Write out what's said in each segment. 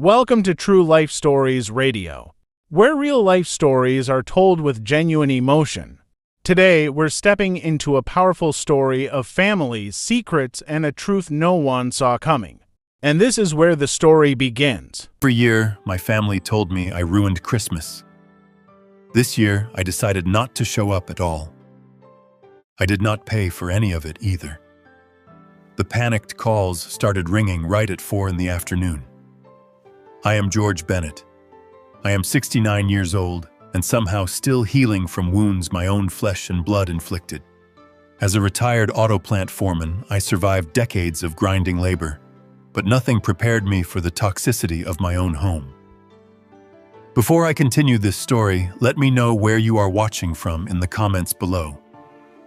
Welcome to True Life Stories Radio, where real life stories are told with genuine emotion. Today, we're stepping into a powerful story of families, secrets, and a truth no one saw coming. And this is where the story begins. Every year, my family told me I ruined Christmas. This year, I decided not to show up at all. I did not pay for any of it either. The panicked calls started ringing right at 4 in the afternoon. I am George Bennett. I am 69 years old and somehow still healing from wounds my own flesh and blood inflicted. As a retired auto plant foreman, I survived decades of grinding labor, but nothing prepared me for the toxicity of my own home. Before I continue this story, let me know where you are watching from in the comments below.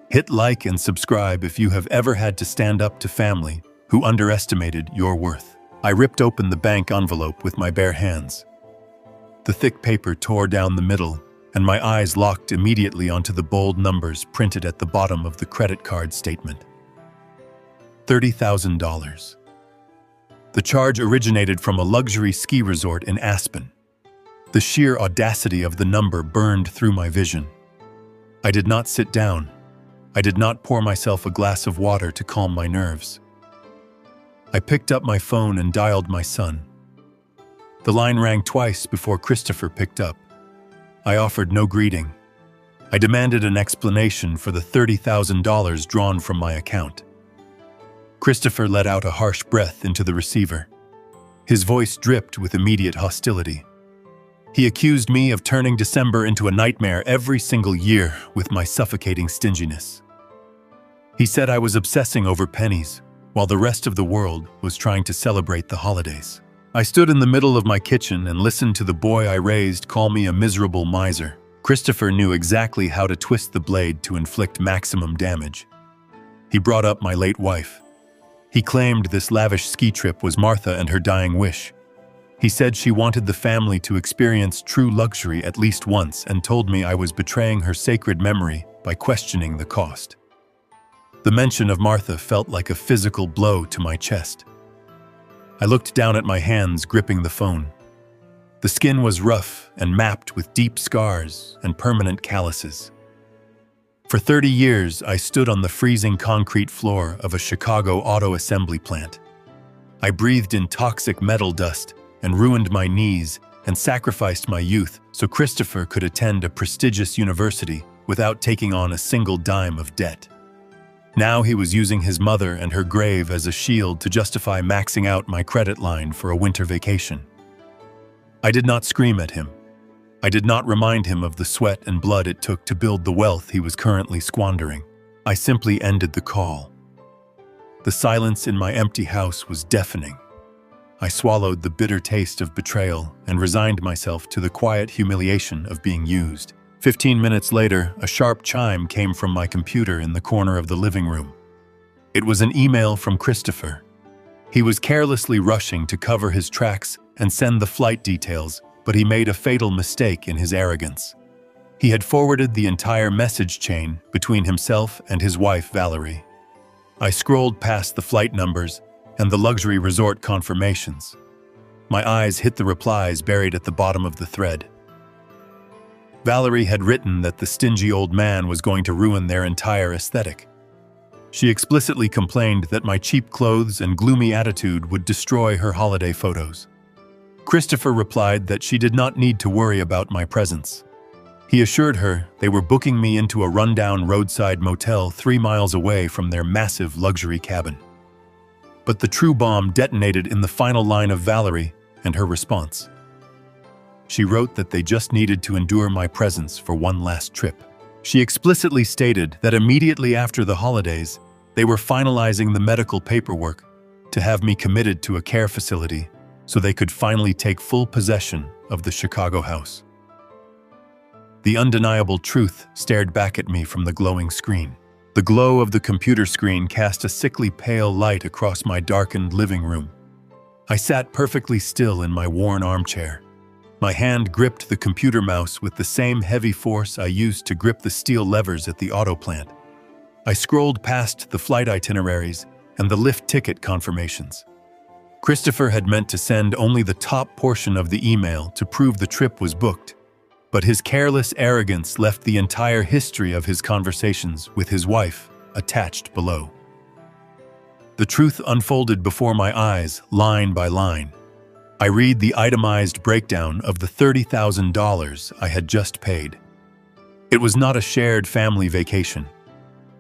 Hit like and subscribe if you have ever had to stand up to family who underestimated your worth. I ripped open the bank envelope with my bare hands. The thick paper tore down the middle, and my eyes locked immediately onto the bold numbers printed at the bottom of the credit card statement. $30,000. The charge originated from a luxury ski resort in Aspen. The sheer audacity of the number burned through my vision. I did not sit down. I did not pour myself a glass of water to calm my nerves. I picked up my phone and dialed my son. The line rang twice before Christopher picked up. I offered no greeting. I demanded an explanation for the $30,000 drawn from my account. Christopher let out a harsh breath into the receiver. His voice dripped with immediate hostility. He accused me of turning December into a nightmare every single year with my suffocating stinginess. He said I was obsessing over pennies, while the rest of the world was trying to celebrate the holidays. I stood in the middle of my kitchen and listened to the boy I raised call me a miserable miser. Christopher knew exactly how to twist the blade to inflict maximum damage. He brought up my late wife. He claimed this lavish ski trip was Martha and her dying wish. He said she wanted the family to experience true luxury at least once and told me I was betraying her sacred memory by questioning the cost. The mention of Martha felt like a physical blow to my chest. I looked down at my hands gripping the phone. The skin was rough and mapped with deep scars and permanent calluses. For 30 years, I stood on the freezing concrete floor of a Chicago auto assembly plant. I breathed in toxic metal dust and ruined my knees and sacrificed my youth so Christopher could attend a prestigious university without taking on a single dime of debt. Now he was using his mother and her grave as a shield to justify maxing out my credit line for a winter vacation. I did not scream at him. I did not remind him of the sweat and blood it took to build the wealth he was currently squandering. I simply ended the call. The silence in my empty house was deafening. I swallowed the bitter taste of betrayal and resigned myself to the quiet humiliation of being used. 15 minutes later, a sharp chime came from my computer in the corner of the living room. It was an email from Christopher. He was carelessly rushing to cover his tracks and send the flight details, but he made a fatal mistake in his arrogance. He had forwarded the entire message chain between himself and his wife, Valerie. I scrolled past the flight numbers and the luxury resort confirmations. My eyes hit the replies buried at the bottom of the thread. Valerie had written that the stingy old man was going to ruin their entire aesthetic. She explicitly complained that my cheap clothes and gloomy attitude would destroy her holiday photos. Christopher replied that she did not need to worry about my presence. He assured her they were booking me into a rundown roadside motel 3 miles away from their massive luxury cabin. But the true bomb detonated in the final line of Valerie and her response. She wrote that they just needed to endure my presence for one last trip. She explicitly stated that immediately after the holidays, they were finalizing the medical paperwork to have me committed to a care facility so they could finally take full possession of the Chicago house. The undeniable truth stared back at me from the glowing screen. The glow of the computer screen cast a sickly pale light across my darkened living room. I sat perfectly still in my worn armchair. My hand gripped the computer mouse with the same heavy force I used to grip the steel levers at the auto plant. I scrolled past the flight itineraries and the lift ticket confirmations. Christopher had meant to send only the top portion of the email to prove the trip was booked, but his careless arrogance left the entire history of his conversations with his wife attached below. The truth unfolded before my eyes, line by line. I read the itemized breakdown of the $30,000 I had just paid. It was not a shared family vacation.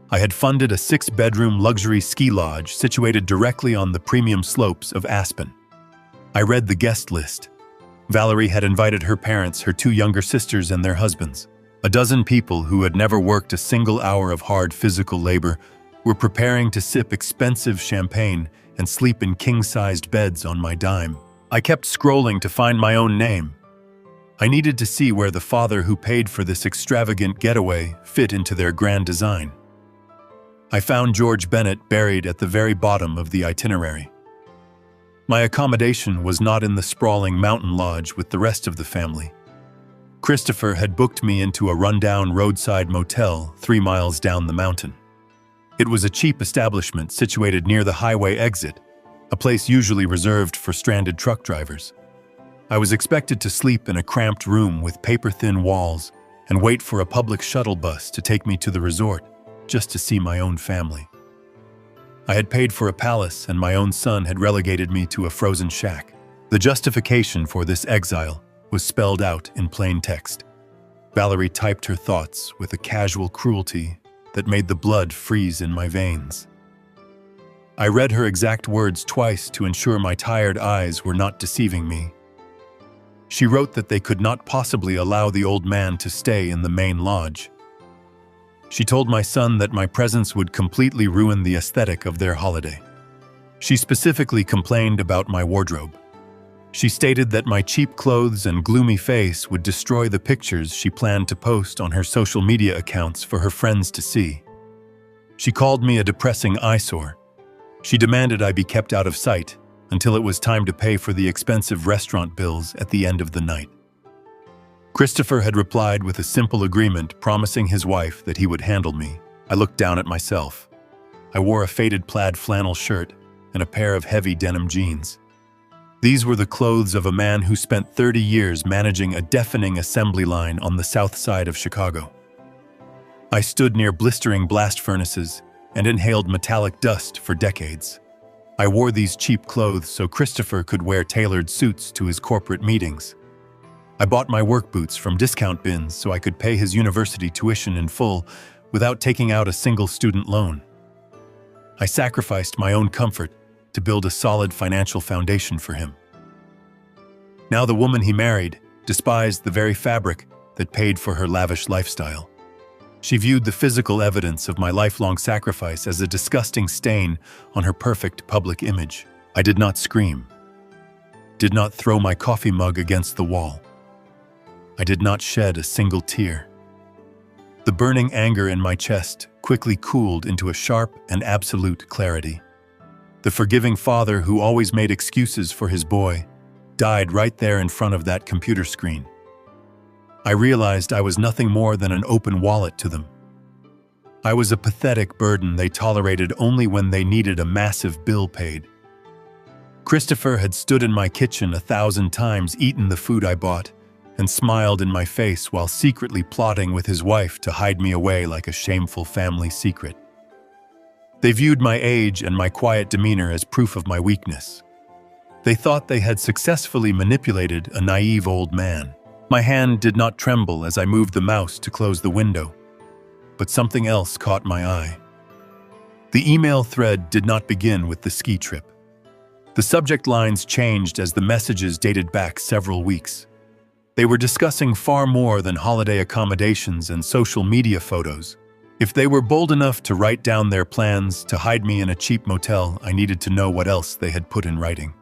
I had funded a 6-bedroom luxury ski lodge situated directly on the premium slopes of Aspen. I read the guest list. Valerie had invited her parents, her 2 younger sisters, and their husbands. A dozen people who had never worked a single hour of hard physical labor were preparing to sip expensive champagne and sleep in king-sized beds on my dime. I kept scrolling to find my own name. I needed to see where the father who paid for this extravagant getaway fit into their grand design. I found George Bennett buried at the very bottom of the itinerary. My accommodation was not in the sprawling mountain lodge with the rest of the family. Christopher had booked me into a rundown roadside motel 3 miles down the mountain. It was a cheap establishment situated near the highway exit, a place usually reserved for stranded truck drivers. I was expected to sleep in a cramped room with paper-thin walls and wait for a public shuttle bus to take me to the resort, just to see my own family. I had paid for a palace, and my own son had relegated me to a frozen shack. The justification for this exile was spelled out in plain text. Valerie typed her thoughts with a casual cruelty that made the blood freeze in my veins. I read her exact words twice to ensure my tired eyes were not deceiving me. She wrote that they could not possibly allow the old man to stay in the main lodge. She told my son that my presence would completely ruin the aesthetic of their holiday. She specifically complained about my wardrobe. She stated that my cheap clothes and gloomy face would destroy the pictures she planned to post on her social media accounts for her friends to see. She called me a depressing eyesore. She demanded I be kept out of sight until it was time to pay for the expensive restaurant bills at the end of the night. Christopher had replied with a simple agreement promising his wife that he would handle me. I looked down at myself. I wore a faded plaid flannel shirt and a pair of heavy denim jeans. These were the clothes of a man who spent 30 years managing a deafening assembly line on the south side of Chicago. I stood near blistering blast furnaces and inhaled metallic dust for decades. I wore these cheap clothes so Christopher could wear tailored suits to his corporate meetings. I bought my work boots from discount bins so I could pay his university tuition in full without taking out a single student loan. I sacrificed my own comfort to build a solid financial foundation for him. Now the woman he married despised the very fabric that paid for her lavish lifestyle. She viewed the physical evidence of my lifelong sacrifice as a disgusting stain on her perfect public image. I did not scream, did not throw my coffee mug against the wall. I did not shed a single tear. The burning anger in my chest quickly cooled into a sharp and absolute clarity. The forgiving father who always made excuses for his boy died right there in front of that computer screen. I realized I was nothing more than an open wallet to them. I was a pathetic burden they tolerated only when they needed a massive bill paid. Christopher had stood in my kitchen 1,000 times, eaten the food I bought, and smiled in my face while secretly plotting with his wife to hide me away like a shameful family secret. They viewed my age and my quiet demeanor as proof of my weakness. They thought they had successfully manipulated a naive old man. My hand did not tremble as I moved the mouse to close the window, but something else caught my eye. The email thread did not begin with the ski trip. The subject lines changed as the messages dated back several weeks. They were discussing far more than holiday accommodations and social media photos. If they were bold enough to write down their plans to hide me in a cheap motel, I needed to know what else they had put in writing.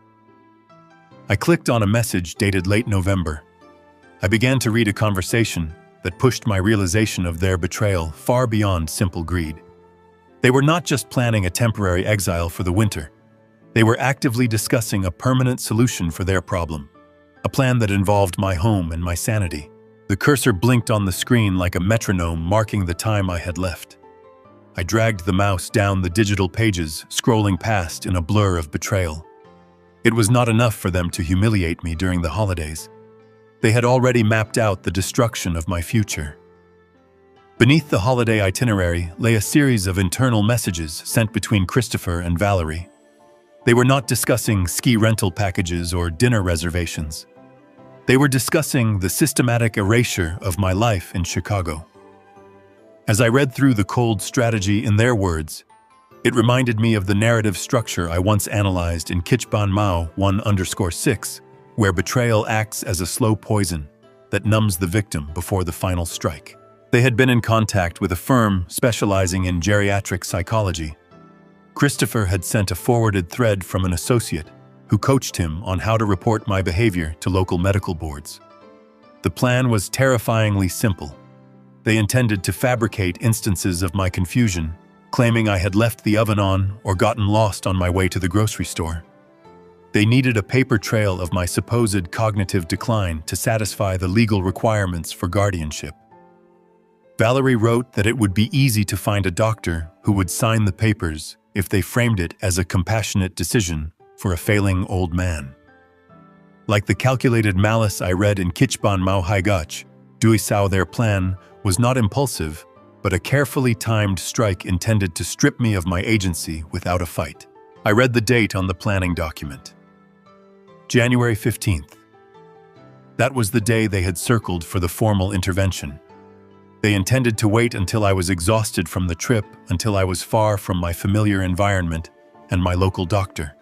I clicked on a message dated late November. I began to read a conversation that pushed my realization of their betrayal far beyond simple greed. They were not just planning a temporary exile for the winter. They were actively discussing a permanent solution for their problem, a plan that involved my home and my sanity. The cursor blinked on the screen like a metronome marking the time I had left. I dragged the mouse down the digital pages, scrolling past in a blur of betrayal. It was not enough for them to humiliate me during the holidays. They had already mapped out the destruction of my future. Beneath the holiday itinerary lay a series of internal messages sent between Christopher and Valerie. They were not discussing ski rental packages or dinner reservations. They were discussing the systematic erasure of my life in Chicago. As I read through the cold strategy in their words, it reminded me of the narrative structure I once analyzed in Kichban Mao 1_6, where betrayal acts as a slow poison that numbs the victim before the final strike. They had been in contact with a firm specializing in geriatric psychology. Christopher had sent a forwarded thread from an associate who coached him on how to report my behavior to local medical boards. The plan was terrifyingly simple. They intended to fabricate instances of my confusion, claiming I had left the oven on or gotten lost on my way to the grocery store. They needed a paper trail of my supposed cognitive decline to satisfy the legal requirements for guardianship. Valerie wrote that it would be easy to find a doctor who would sign the papers if they framed it as a compassionate decision for a failing old man. Like the calculated malice I read in Kichban Mao Haigach, Duisao, their plan was not impulsive, but a carefully timed strike intended to strip me of my agency without a fight. I read the date on the planning document. January 15th. That was the day they had circled for the formal intervention. They intended to wait until I was exhausted from the trip, until I was far from my familiar environment and my local doctor.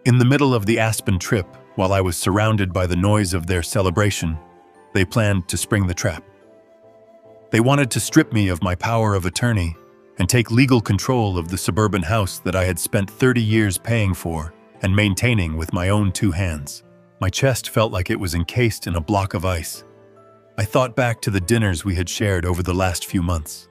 In the middle of the Aspen trip, while I was surrounded by the noise of their celebration, they planned to spring the trap. They wanted to strip me of my power of attorney and take legal control of the suburban house that I had spent 30 years paying for and maintaining with my own 2 hands. My chest felt like it was encased in a block of ice. I thought back to the dinners we had shared over the last few months.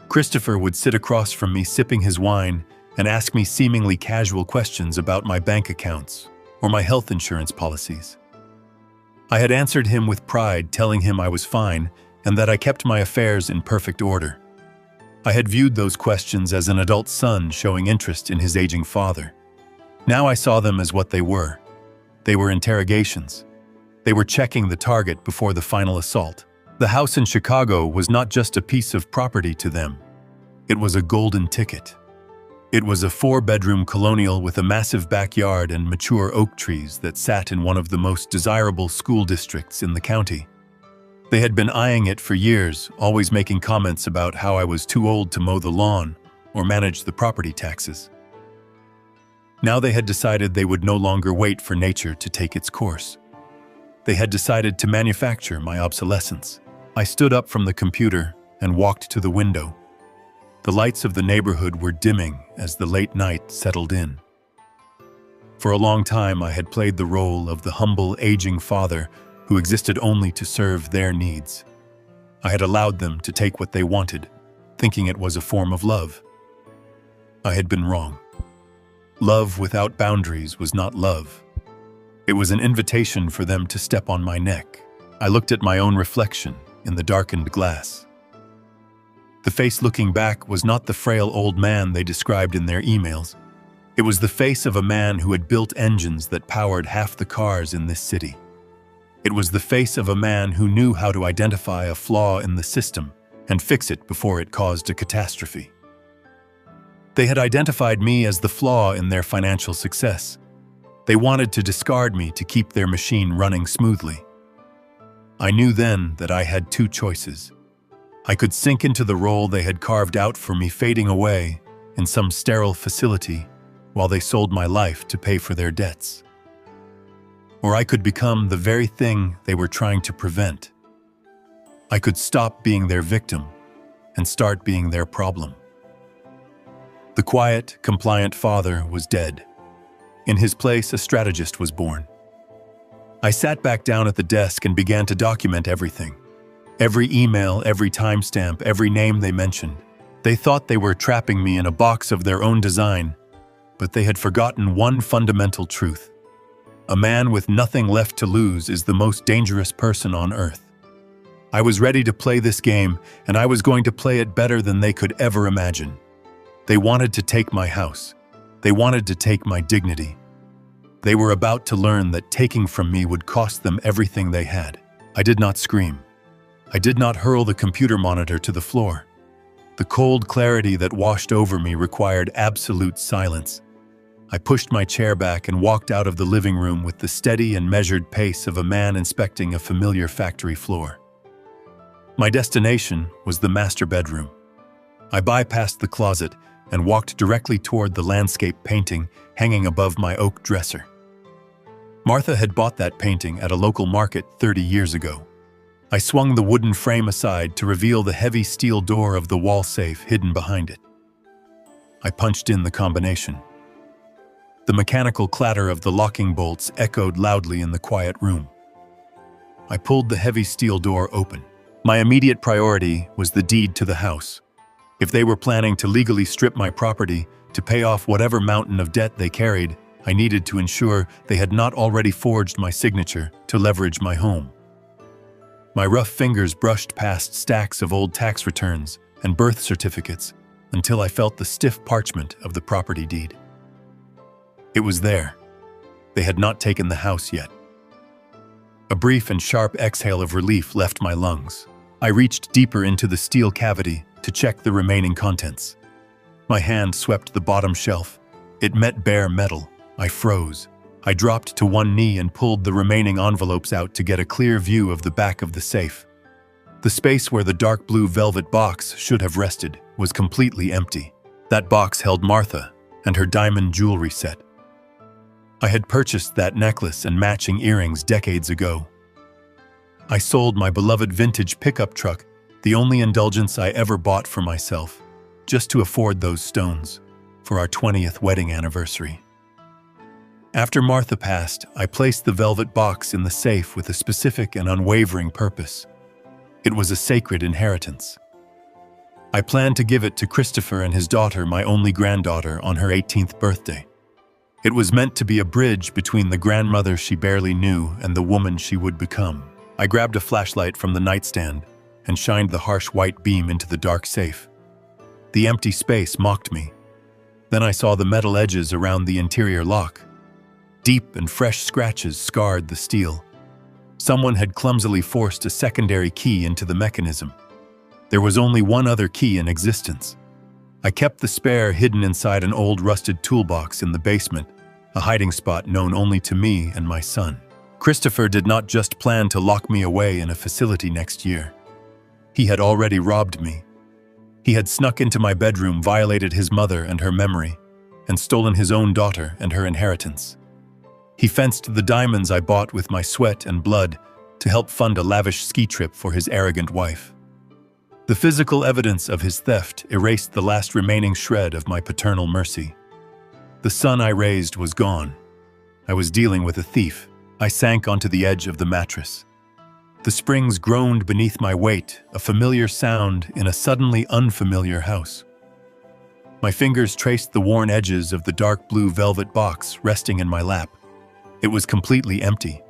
Christopher would sit across from me sipping his wine and ask me seemingly casual questions about my bank accounts or my health insurance policies. I had answered him with pride, telling him I was fine and that I kept my affairs in perfect order. I had viewed those questions as an adult son showing interest in his aging father. Now I saw them as what they were. They were interrogations. They were checking the target before the final assault. The house in Chicago was not just a piece of property to them. It was a golden ticket. It was a 4-bedroom colonial with a massive backyard and mature oak trees that sat in one of the most desirable school districts in the county. They had been eyeing it for years, always making comments about how I was too old to mow the lawn or manage the property taxes. Now they had decided they would no longer wait for nature to take its course. They had decided to manufacture my obsolescence. I stood up from the computer and walked to the window. The lights of the neighborhood were dimming as the late night settled in. For a long time, I had played the role of the humble, aging father who existed only to serve their needs. I had allowed them to take what they wanted, thinking it was a form of love. I had been wrong. Love without boundaries was not love. It was an invitation for them to step on my neck. I looked at my own reflection in the darkened glass. The face looking back was not the frail old man they described in their emails. It was the face of a man who had built engines that powered half the cars in this city. It was the face of a man who knew how to identify a flaw in the system and fix it before it caused a catastrophe. They had identified me as the flaw in their financial success. They wanted to discard me to keep their machine running smoothly. I knew then that I had 2 choices. I could sink into the role they had carved out for me, fading away in some sterile facility while they sold my life to pay for their debts. Or I could become the very thing they were trying to prevent. I could stop being their victim and start being their problem. The quiet, compliant father was dead. In his place, a strategist was born. I sat back down at the desk and began to document everything. Every email, every timestamp, every name they mentioned. They thought they were trapping me in a box of their own design, but they had forgotten one fundamental truth. A man with nothing left to lose is the most dangerous person on earth. I was ready to play this game, and I was going to play it better than they could ever imagine. They wanted to take my house. They wanted to take my dignity. They were about to learn that taking from me would cost them everything they had. I did not scream. I did not hurl the computer monitor to the floor. The cold clarity that washed over me required absolute silence. I pushed my chair back and walked out of the living room with the steady and measured pace of a man inspecting a familiar factory floor. My destination was the master bedroom. I bypassed the closet and walked directly toward the landscape painting hanging above my oak dresser. Martha had bought that painting at a local market 30 years ago. I swung the wooden frame aside to reveal the heavy steel door of the wall safe hidden behind it. I punched in the combination. The mechanical clatter of the locking bolts echoed loudly in the quiet room. I pulled the heavy steel door open. My immediate priority was the deed to the house. If they were planning to legally strip my property to pay off whatever mountain of debt they carried, I needed to ensure they had not already forged my signature to leverage my home. My rough fingers brushed past stacks of old tax returns and birth certificates until I felt the stiff parchment of the property deed. It was there. They had not taken the house yet. A brief and sharp exhale of relief left my lungs. I reached deeper into the steel cavity to check the remaining contents. My hand swept the bottom shelf. It met bare metal. I froze. I dropped to one knee and pulled the remaining envelopes out to get a clear view of the back of the safe. The space where the dark blue velvet box should have rested was completely empty. That box held Martha and her diamond jewelry set. I had purchased that necklace and matching earrings decades ago. I sold my beloved vintage pickup truck, the only indulgence I ever bought for myself, just to afford those stones for our 20th wedding anniversary. After Martha passed, I placed the velvet box in the safe with a specific and unwavering purpose. It was a sacred inheritance. I planned to give it to Christopher and his daughter, my only granddaughter, on her 18th birthday. It was meant to be a bridge between the grandmother she barely knew and the woman she would become. I grabbed a flashlight from the nightstand and shined the harsh white beam into the dark safe. The empty space mocked me. Then I saw the metal edges around the interior lock. Deep and fresh scratches scarred the steel. Someone had clumsily forced a secondary key into the mechanism. There was only one other key in existence. I kept the spare hidden inside an old rusted toolbox in the basement, a hiding spot known only to me and my son. Christopher did not just plan to lock me away in a facility next year. He had already robbed me. He had snuck into my bedroom, violated his mother and her memory, and stolen his own daughter and her inheritance. He fenced the diamonds I bought with my sweat and blood to help fund a lavish ski trip for his arrogant wife. The physical evidence of his theft erased the last remaining shred of my paternal mercy. The son I raised was gone. I was dealing with a thief. I sank onto the edge of the mattress. The springs groaned beneath my weight, a familiar sound in a suddenly unfamiliar house. My fingers traced the worn edges of the dark blue velvet box resting in my lap. It was completely empty.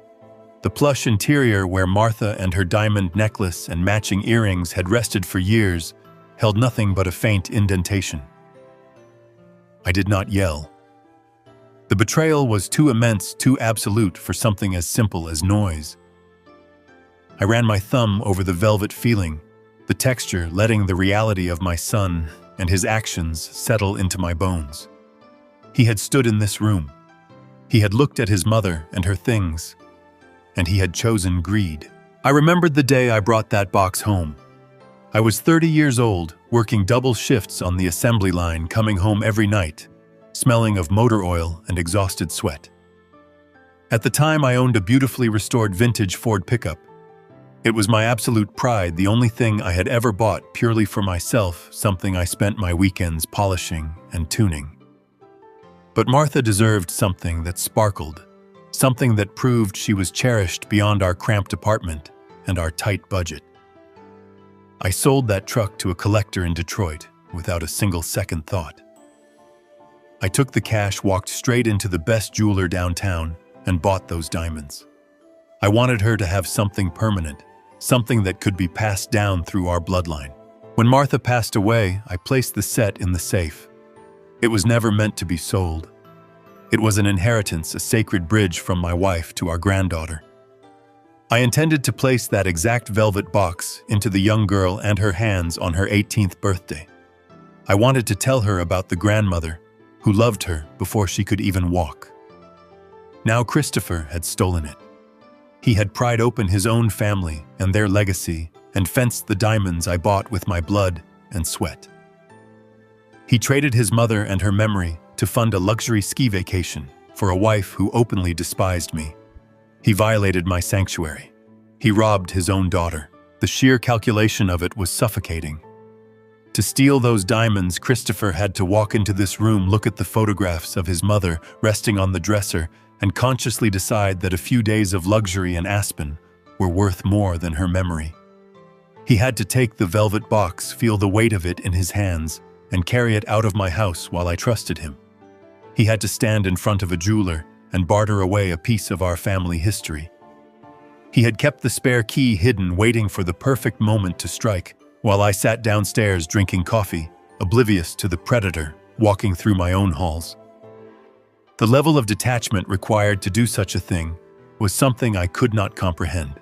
The plush interior where Martha and her diamond necklace and matching earrings had rested for years held nothing but a faint indentation. I did not yell. The betrayal was too immense, too absolute for something as simple as noise. I ran my thumb over the velvet feeling, the texture letting the reality of my son and his actions settle into my bones. He had stood in this room. He had looked at his mother and her things, and he had chosen greed. I remembered the day I brought that box home. I was 30 years old, working double shifts on the assembly line, coming home every night, smelling of motor oil and exhausted sweat. At the time, I owned a beautifully restored vintage Ford pickup. It was my absolute pride, the only thing I had ever bought purely for myself, something I spent my weekends polishing and tuning. But Martha deserved something that sparkled, something that proved she was cherished beyond our cramped apartment and our tight budget. I sold that truck to a collector in Detroit without a single second thought. I took the cash, walked straight into the best jeweler downtown, and bought those diamonds. I wanted her to have something permanent, something that could be passed down through our bloodline. When Martha passed away, I placed the set in the safe. It was never meant to be sold. It was an inheritance, a sacred bridge from my wife to our granddaughter. I intended to place that exact velvet box into the young girl and her hands on her 18th birthday. I wanted to tell her about the grandmother who loved her before she could even walk. Now Christopher had stolen it. He had pried open his own family and their legacy and fenced the diamonds I bought with my blood and sweat. He traded his mother and her memory to fund a luxury ski vacation for a wife who openly despised me. He violated my sanctuary. He robbed his own daughter. The sheer calculation of it was suffocating. To steal those diamonds, Christopher had to walk into this room, look at the photographs of his mother resting on the dresser, and consciously decide that a few days of luxury in Aspen were worth more than her memory. He had to take the velvet box, feel the weight of it in his hands, and carry it out of my house while I trusted him. He had to stand in front of a jeweler and barter away a piece of our family history. He had kept the spare key hidden, waiting for the perfect moment to strike, while I sat downstairs drinking coffee, oblivious to the predator walking through my own halls. The level of detachment required to do such a thing was something I could not comprehend.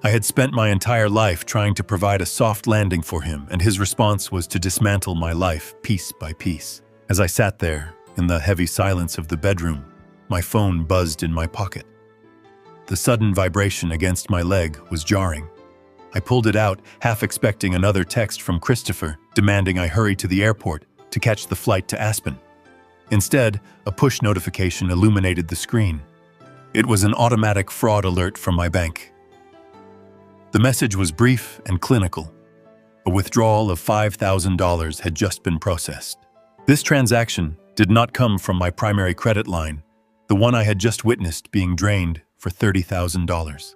I had spent my entire life trying to provide a soft landing for him, and his response was to dismantle my life piece by piece. As I sat there, in the heavy silence of the bedroom, my phone buzzed in my pocket. The sudden vibration against my leg was jarring. I pulled it out, half expecting another text from Christopher, demanding I hurry to the airport to catch the flight to Aspen. Instead, a push notification illuminated the screen. It was an automatic fraud alert from my bank. The message was brief and clinical. A withdrawal of $5,000 had just been processed. This transaction did not come from my primary credit line, the one I had just witnessed being drained for $30,000.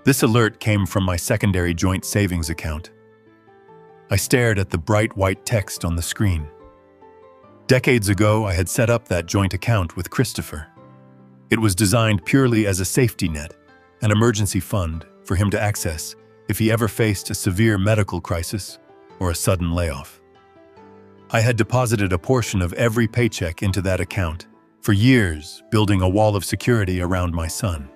This alert came from my secondary joint savings account. I stared at the bright white text on the screen. Decades ago, I had set up that joint account with Christopher. It was designed purely as a safety net, an emergency fund for him to access if he ever faced a severe medical crisis or a sudden layoff. I had deposited a portion of every paycheck into that account, for years building a wall of security around my son.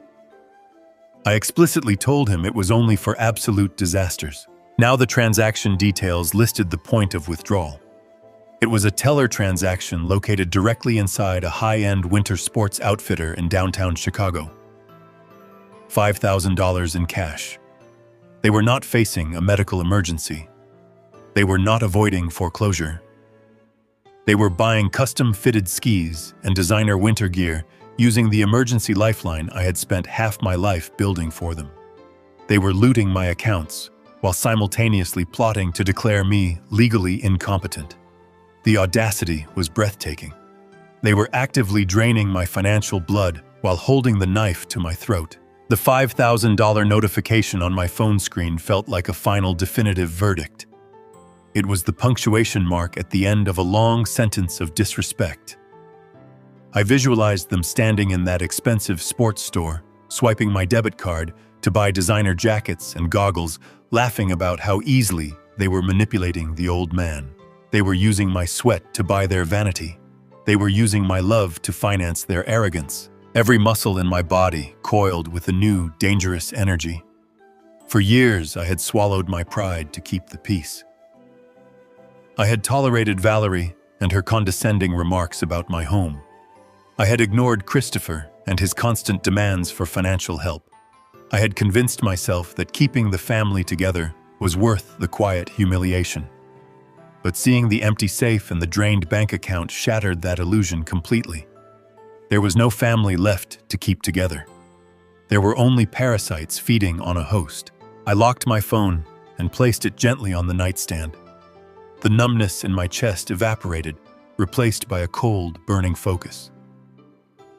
I explicitly told him it was only for absolute disasters. Now the transaction details listed the point of withdrawal. It was a teller transaction located directly inside a high-end winter sports outfitter in downtown Chicago. $5,000 in cash. They were not facing a medical emergency. They were not avoiding foreclosure. They were buying custom-fitted skis and designer winter gear using the emergency lifeline I had spent half my life building for them. They were looting my accounts while simultaneously plotting to declare me legally incompetent. The audacity was breathtaking. They were actively draining my financial blood while holding the knife to my throat. The $5,000 notification on my phone screen felt like a final definitive verdict. It was the punctuation mark at the end of a long sentence of disrespect. I visualized them standing in that expensive sports store, swiping my debit card to buy designer jackets and goggles, laughing about how easily they were manipulating the old man. They were using my sweat to buy their vanity. They were using my love to finance their arrogance. Every muscle in my body coiled with a new, dangerous energy. For years, I had swallowed my pride to keep the peace. I had tolerated Valerie and her condescending remarks about my home. I had ignored Christopher and his constant demands for financial help. I had convinced myself that keeping the family together was worth the quiet humiliation. But seeing the empty safe and the drained bank account shattered that illusion completely. There was no family left to keep together. There were only parasites feeding on a host. I locked my phone and placed it gently on the nightstand. The numbness in my chest evaporated, replaced by a cold, burning focus.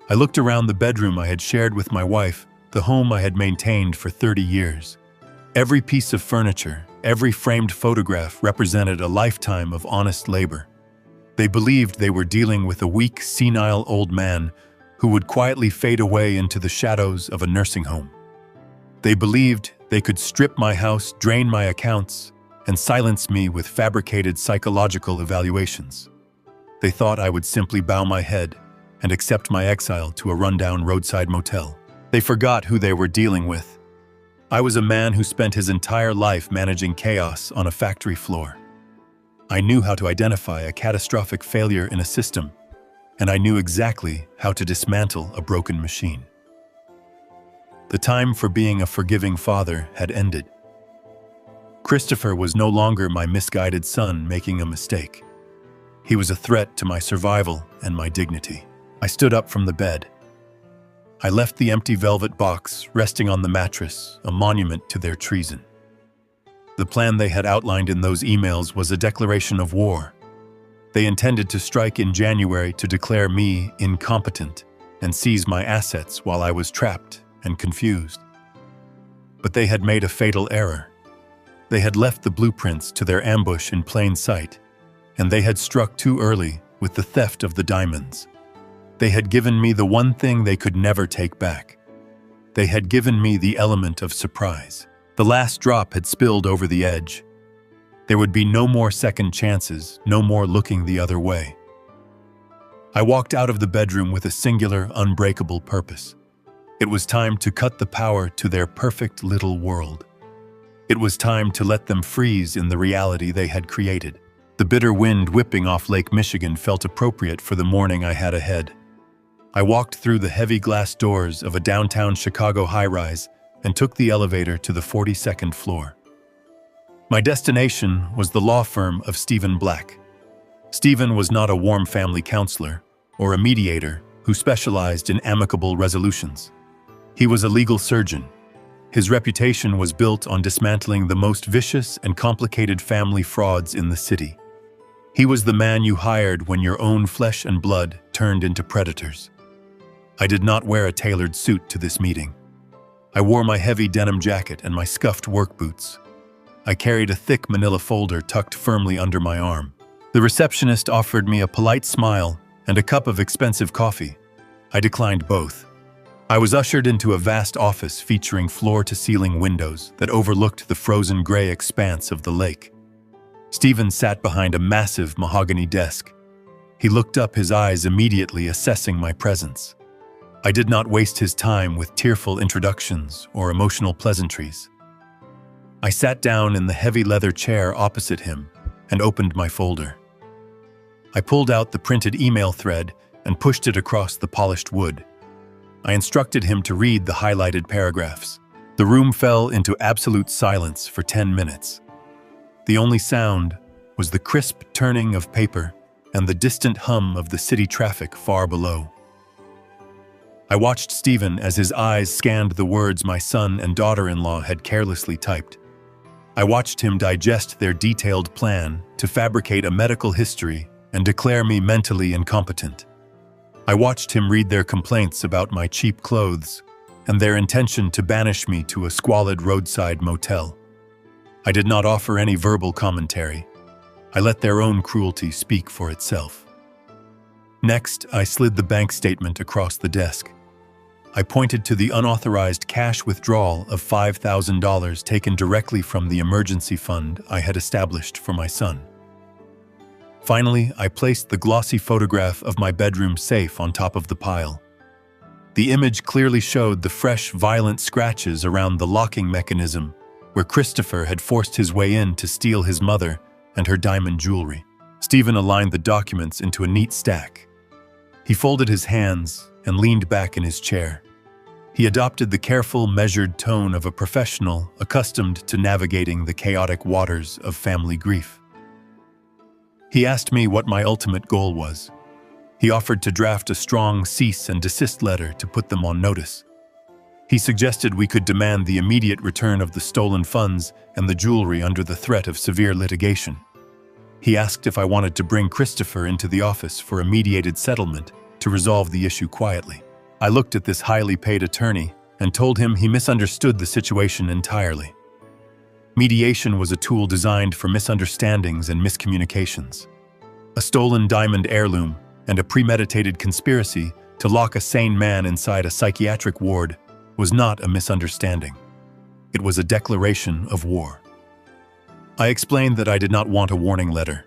I looked around the bedroom I had shared with my wife, the home I had maintained for 30 years. Every piece of furniture, every framed photograph represented a lifetime of honest labor. They believed they were dealing with a weak, senile old man who would quietly fade away into the shadows of a nursing home. They believed they could strip my house, drain my accounts, and silence me with fabricated psychological evaluations. They thought I would simply bow my head and accept my exile to a rundown roadside motel. They forgot who they were dealing with. I was a man who spent his entire life managing chaos on a factory floor. I knew how to identify a catastrophic failure in a system, and I knew exactly how to dismantle a broken machine. The time for being a forgiving father had ended. Christopher was no longer my misguided son making a mistake. He was a threat to my survival and my dignity. I stood up from the bed. I left the empty velvet box resting on the mattress, a monument to their treason. The plan they had outlined in those emails was a declaration of war. They intended to strike in January to declare me incompetent and seize my assets while I was trapped and confused. But they had made a fatal error. They had left the blueprints to their ambush in plain sight, and they had struck too early with the theft of the diamonds. They had given me the one thing they could never take back. They had given me the element of surprise. The last drop had spilled over the edge. There would be no more second chances, no more looking the other way. I walked out of the bedroom with a singular, unbreakable purpose. It was time to cut the power to their perfect little world. It was time to let them freeze in the reality they had created. The bitter wind whipping off Lake Michigan felt appropriate for the morning I had ahead. I walked through the heavy glass doors of a downtown Chicago high-rise and took the elevator to the 42nd floor. My destination was the law firm of Stephen Black. Stephen was not a warm family counselor or a mediator who specialized in amicable resolutions. He was a legal surgeon. His reputation was built on dismantling the most vicious and complicated family frauds in the city. He was the man you hired when your own flesh and blood turned into predators. I did not wear a tailored suit to this meeting. I wore my heavy denim jacket and my scuffed work boots. I carried a thick manila folder tucked firmly under my arm. The receptionist offered me a polite smile and a cup of expensive coffee. I declined both. I was ushered into a vast office featuring floor-to-ceiling windows that overlooked the frozen gray expanse of the lake. Stephen sat behind a massive mahogany desk. He looked up, his eyes immediately assessing my presence. I did not waste his time with tearful introductions or emotional pleasantries. I sat down in the heavy leather chair opposite him and opened my folder. I pulled out the printed email thread and pushed it across the polished wood. I instructed him to read the highlighted paragraphs. The room fell into absolute silence for 10 minutes. The only sound was the crisp turning of paper and the distant hum of the city traffic far below. I watched Stephen as his eyes scanned the words my son and daughter-in-law had carelessly typed. I watched him digest their detailed plan to fabricate a medical history and declare me mentally incompetent. I watched him read their complaints about my cheap clothes and their intention to banish me to a squalid roadside motel. I did not offer any verbal commentary. I let their own cruelty speak for itself. Next, I slid the bank statement across the desk. I pointed to the unauthorized cash withdrawal of $5,000 taken directly from the emergency fund I had established for my son. Finally, I placed the glossy photograph of my bedroom safe on top of the pile. The image clearly showed the fresh, violent scratches around the locking mechanism where Christopher had forced his way in to steal his mother and her diamond jewelry. Stephen aligned the documents into a neat stack. He folded his hands and leaned back in his chair. He adopted the careful, measured tone of a professional accustomed to navigating the chaotic waters of family grief. He asked me what my ultimate goal was. He offered to draft a strong cease and desist letter to put them on notice. He suggested we could demand the immediate return of the stolen funds and the jewelry under the threat of severe litigation. He asked if I wanted to bring Christopher into the office for a mediated settlement to resolve the issue quietly. I looked at this highly paid attorney and told him he misunderstood the situation entirely. Mediation was a tool designed for misunderstandings and miscommunications. A stolen diamond heirloom and a premeditated conspiracy to lock a sane man inside a psychiatric ward was not a misunderstanding. It was a declaration of war. I explained that I did not want a warning letter.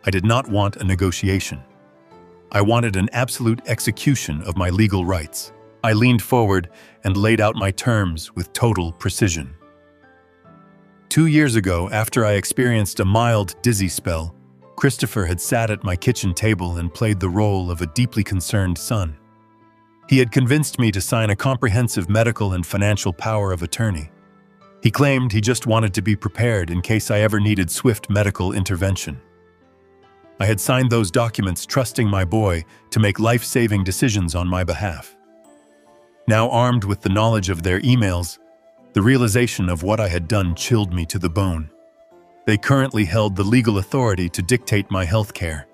I did not want a negotiation. I wanted an absolute execution of my legal rights. I leaned forward and laid out my terms with total precision. 2 years ago, after I experienced a mild dizzy spell, Christopher had sat at my kitchen table and played the role of a deeply concerned son. He had convinced me to sign a comprehensive medical and financial power of attorney. He claimed he just wanted to be prepared in case I ever needed swift medical intervention. I had signed those documents trusting my boy to make life-saving decisions on my behalf. Now armed with the knowledge of their emails, the realization of what I had done chilled me to the bone. They currently held the legal authority to dictate my health care.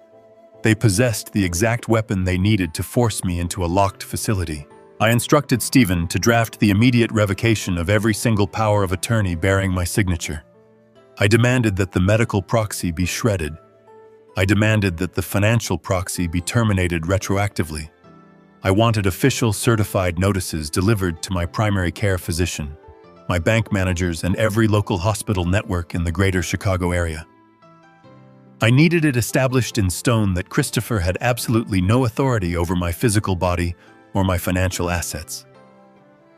They possessed the exact weapon they needed to force me into a locked facility. I instructed Stephen to draft the immediate revocation of every single power of attorney bearing my signature. I demanded that the medical proxy be shredded. I demanded that the financial proxy be terminated retroactively. I wanted official certified notices delivered to my primary care physician, my bank managers, and every local hospital network in the greater Chicago area. I needed it established in stone that Christopher had absolutely no authority over my physical body or my financial assets.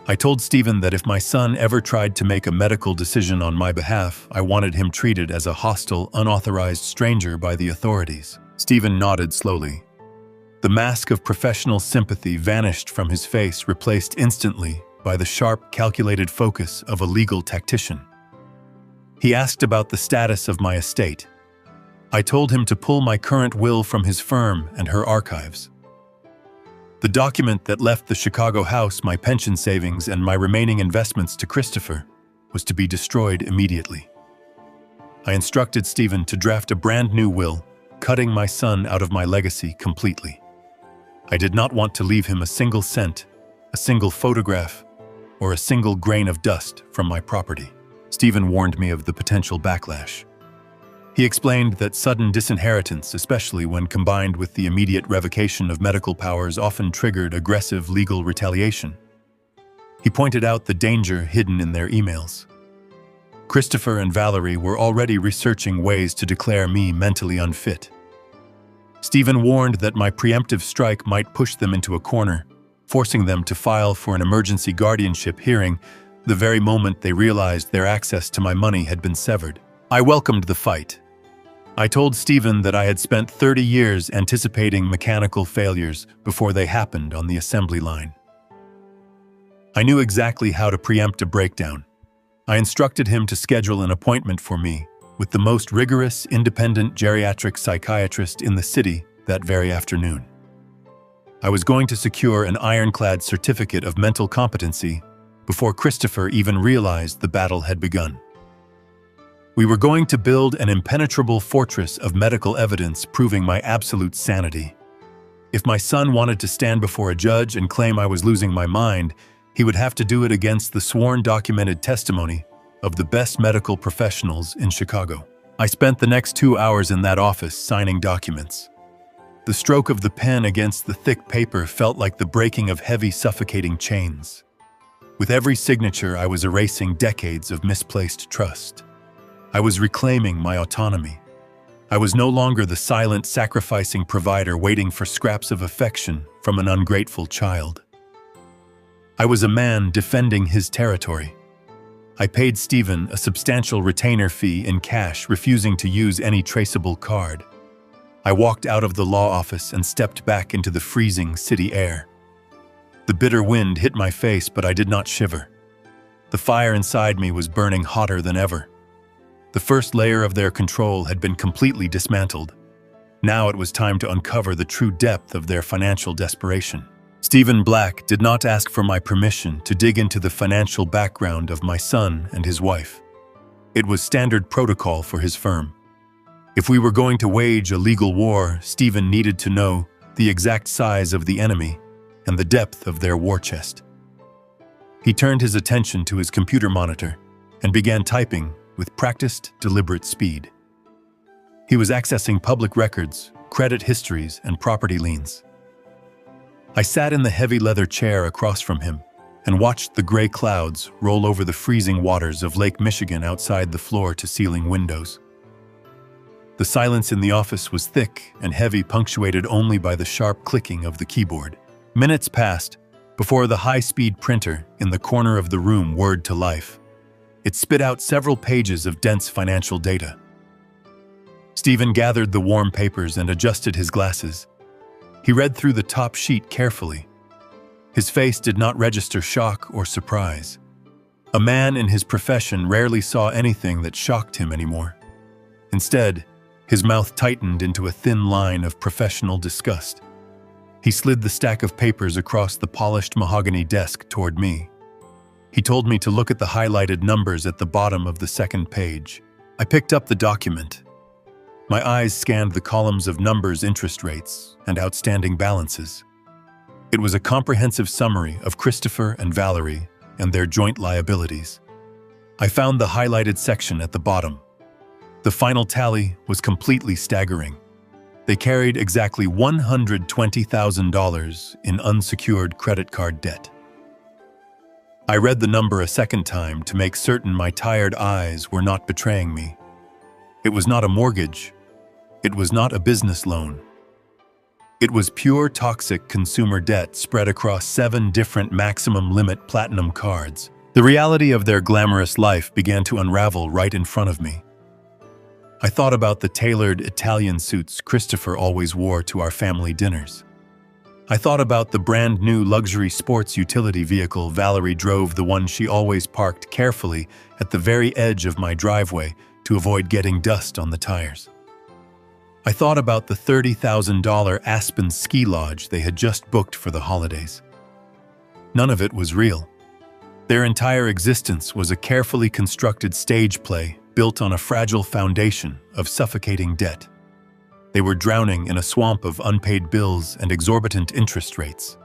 I told Stephen that if my son ever tried to make a medical decision on my behalf, I wanted him treated as a hostile, unauthorized stranger by the authorities. Stephen nodded slowly. The mask of professional sympathy vanished from his face, replaced instantly by the sharp, calculated focus of a legal tactician. He asked about the status of my estate. I told him to pull my current will from his firm and her archives. The document that left the Chicago house, my pension savings, and my remaining investments to Christopher was to be destroyed immediately. I instructed Stephen to draft a brand new will, cutting my son out of my legacy completely. I did not want to leave him a single cent, a single photograph, or a single grain of dust from my property. Stephen warned me of the potential backlash. He explained that sudden disinheritance, especially when combined with the immediate revocation of medical powers, often triggered aggressive legal retaliation. He pointed out the danger hidden in their emails. Christopher and Valerie were already researching ways to declare me mentally unfit. Stephen warned that my preemptive strike might push them into a corner, forcing them to file for an emergency guardianship hearing the very moment they realized their access to my money had been severed. I welcomed the fight. I told Stephen that I had spent 30 years anticipating mechanical failures before they happened on the assembly line. I knew exactly how to preempt a breakdown. I instructed him to schedule an appointment for me with the most rigorous, independent geriatric psychiatrist in the city that very afternoon. I was going to secure an ironclad certificate of mental competency before Christopher even realized the battle had begun. We were going to build an impenetrable fortress of medical evidence proving my absolute sanity. If my son wanted to stand before a judge and claim I was losing my mind, he would have to do it against the sworn documented testimony of the best medical professionals in Chicago. I spent the next 2 hours in that office signing documents. The stroke of the pen against the thick paper felt like the breaking of heavy, suffocating chains. With every signature, I was erasing decades of misplaced trust. I was reclaiming my autonomy. I was no longer the silent, sacrificing provider waiting for scraps of affection from an ungrateful child. I was a man defending his territory. I paid Stephen a substantial retainer fee in cash, refusing to use any traceable card. I walked out of the law office and stepped back into the freezing city air. The bitter wind hit my face, but I did not shiver. The fire inside me was burning hotter than ever. The first layer of their control had been completely dismantled. Now it was time to uncover the true depth of their financial desperation. Stephen Black did not ask for my permission to dig into the financial background of my son and his wife. It was standard protocol for his firm. If we were going to wage a legal war, Stephen needed to know the exact size of the enemy and the depth of their war chest. He turned his attention to his computer monitor and began typing with practiced, deliberate speed. He was accessing public records, credit histories, and property liens. I sat in the heavy leather chair across from him and watched the gray clouds roll over the freezing waters of Lake Michigan outside the floor-to-ceiling windows. The silence in the office was thick and heavy, punctuated only by the sharp clicking of the keyboard. Minutes passed before the high-speed printer in the corner of the room whirred to life. It spit out several pages of dense financial data. Stephen gathered the warm papers and adjusted his glasses. He read through the top sheet carefully. His face did not register shock or surprise. A man in his profession rarely saw anything that shocked him anymore. Instead, his mouth tightened into a thin line of professional disgust. He slid the stack of papers across the polished mahogany desk toward me. He told me to look at the highlighted numbers at the bottom of the second page. I picked up the document. My eyes scanned the columns of numbers, interest rates, and outstanding balances. It was a comprehensive summary of Christopher and Valerie and their joint liabilities. I found the highlighted section at the bottom. The final tally was completely staggering. They carried exactly $120,000 in unsecured credit card debt. I read the number a second time to make certain my tired eyes were not betraying me. It was not a mortgage. It was not a business loan. It was pure toxic consumer debt spread across 7 different maximum limit platinum cards. The reality of their glamorous life began to unravel right in front of me. I thought about the tailored Italian suits Christopher always wore to our family dinners. I thought about the brand new luxury sports utility vehicle Valerie drove, the one she always parked carefully at the very edge of my driveway to avoid getting dust on the tires. I thought about the $30,000 Aspen ski lodge they had just booked for the holidays. None of it was real. Their entire existence was a carefully constructed stage play built on a fragile foundation of suffocating debt. They were drowning in a swamp of unpaid bills and exorbitant interest rates.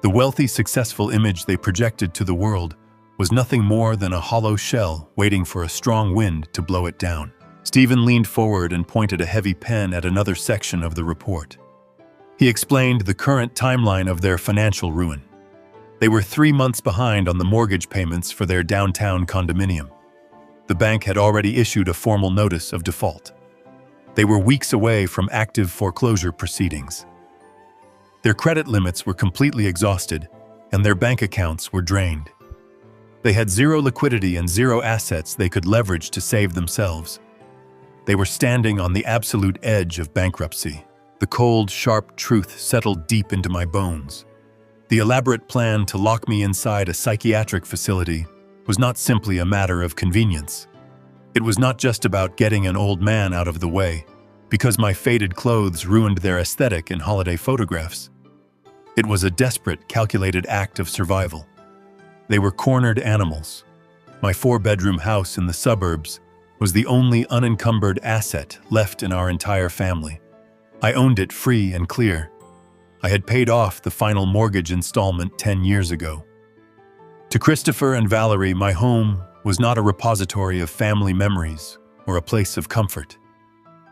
The wealthy, successful image they projected to the world was nothing more than a hollow shell waiting for a strong wind to blow it down. Stephen leaned forward and pointed a heavy pen at another section of the report. He explained the current timeline of their financial ruin. They were 3 months behind on the mortgage payments for their downtown condominium. The bank had already issued a formal notice of default. They were weeks away from active foreclosure proceedings. Their credit limits were completely exhausted, and their bank accounts were drained. They had zero liquidity and zero assets they could leverage to save themselves. They were standing on the absolute edge of bankruptcy. The cold, sharp truth settled deep into my bones. The elaborate plan to lock me inside a psychiatric facility was not simply a matter of convenience. It was not just about getting an old man out of the way, because my faded clothes ruined their aesthetic in holiday photographs. It was a desperate, calculated act of survival. They were cornered animals. My 4-bedroom house in the suburbs was the only unencumbered asset left in our entire family. I owned it free and clear. I had paid off the final mortgage installment 10 years ago. To Christopher and Valerie, my home was not a repository of family memories or a place of comfort.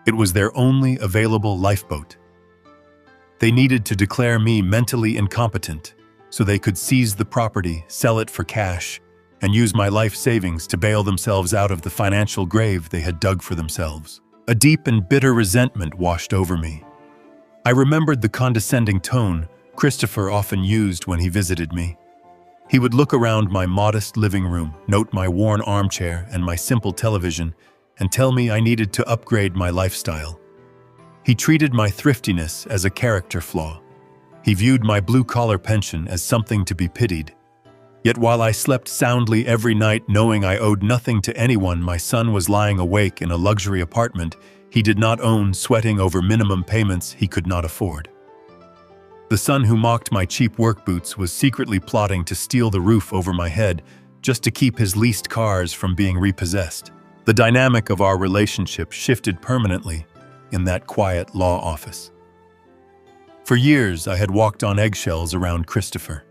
It was their only available lifeboat. They needed to declare me mentally incompetent so they could seize the property, sell it for cash, and use my life savings to bail themselves out of the financial grave they had dug for themselves. A deep and bitter resentment washed over me. I remembered the condescending tone Christopher often used when he visited me. He would look around my modest living room, note my worn armchair and my simple television, and tell me I needed to upgrade my lifestyle. He treated my thriftiness as a character flaw. He viewed my blue-collar pension as something to be pitied. Yet while I slept soundly every night knowing I owed nothing to anyone, my son was lying awake in a luxury apartment he did not own, sweating over minimum payments he could not afford. The son who mocked my cheap work boots was secretly plotting to steal the roof over my head just to keep his leased cars from being repossessed. The dynamic of our relationship shifted permanently in that quiet law office. For years, I had walked on eggshells around Christopher.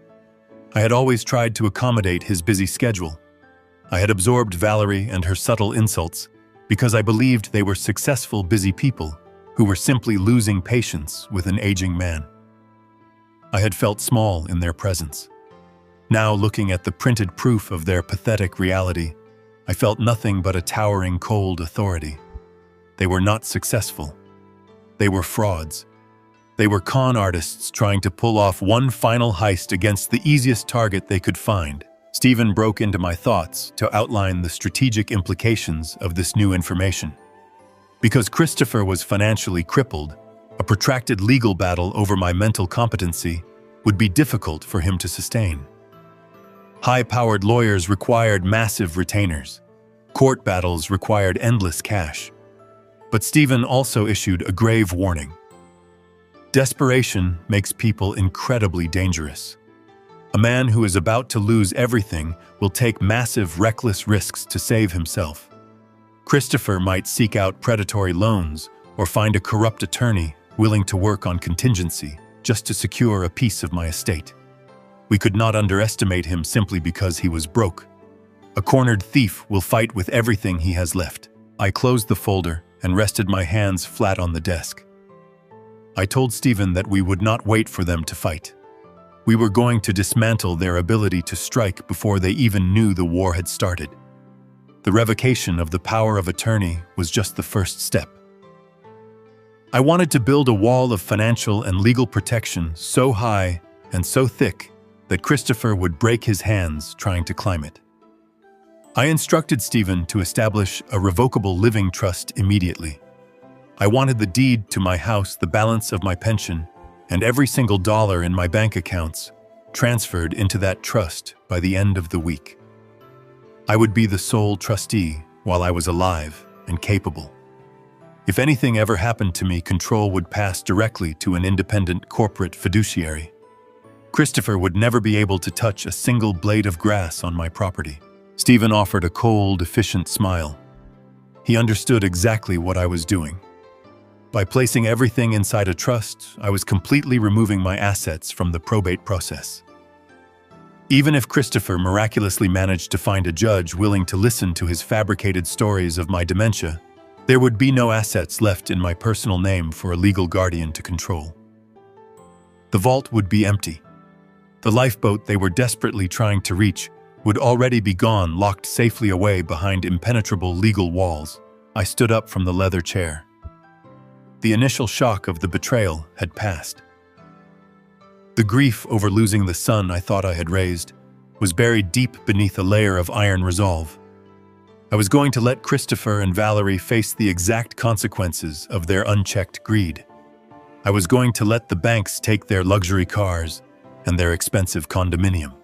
I had always tried to accommodate his busy schedule. I had absorbed Valerie and her subtle insults because I believed they were successful, busy people who were simply losing patience with an aging man. I had felt small in their presence. Now, looking at the printed proof of their pathetic reality, I felt nothing but a towering, cold authority. They were not successful. They were frauds. They were con artists trying to pull off one final heist against the easiest target they could find. Stephen broke into my thoughts to outline the strategic implications of this new information. Because Christopher was financially crippled, a protracted legal battle over my mental competency would be difficult for him to sustain. High-powered lawyers required massive retainers. Court battles required endless cash. But Stephen also issued a grave warning. Desperation makes people incredibly dangerous. A man who is about to lose everything will take massive, reckless risks to save himself. Christopher might seek out predatory loans or find a corrupt attorney willing to work on contingency just to secure a piece of my estate. We could not underestimate him simply because he was broke. A cornered thief will fight with everything he has left. I closed the folder and rested my hands flat on the desk. I told Stephen that we would not wait for them to fight. We were going to dismantle their ability to strike before they even knew the war had started. The revocation of the power of attorney was just the first step. I wanted to build a wall of financial and legal protection so high and so thick that Christopher would break his hands trying to climb it. I instructed Stephen to establish a revocable living trust immediately. I wanted the deed to my house, the balance of my pension, and every single dollar in my bank accounts transferred into that trust by the end of the week. I would be the sole trustee while I was alive and capable. If anything ever happened to me, control would pass directly to an independent corporate fiduciary. Christopher would never be able to touch a single blade of grass on my property. Stephen offered a cold, efficient smile. He understood exactly what I was doing. By placing everything inside a trust, I was completely removing my assets from the probate process. Even if Christopher miraculously managed to find a judge willing to listen to his fabricated stories of my dementia, there would be no assets left in my personal name for a legal guardian to control. The vault would be empty. The lifeboat they were desperately trying to reach would already be gone, locked safely away behind impenetrable legal walls. I stood up from the leather chair. The initial shock of the betrayal had passed. The grief over losing the son I thought I had raised was buried deep beneath a layer of iron resolve. I was going to let Christopher and Valerie face the exact consequences of their unchecked greed. I was going to let the banks take their luxury cars and their expensive condominium.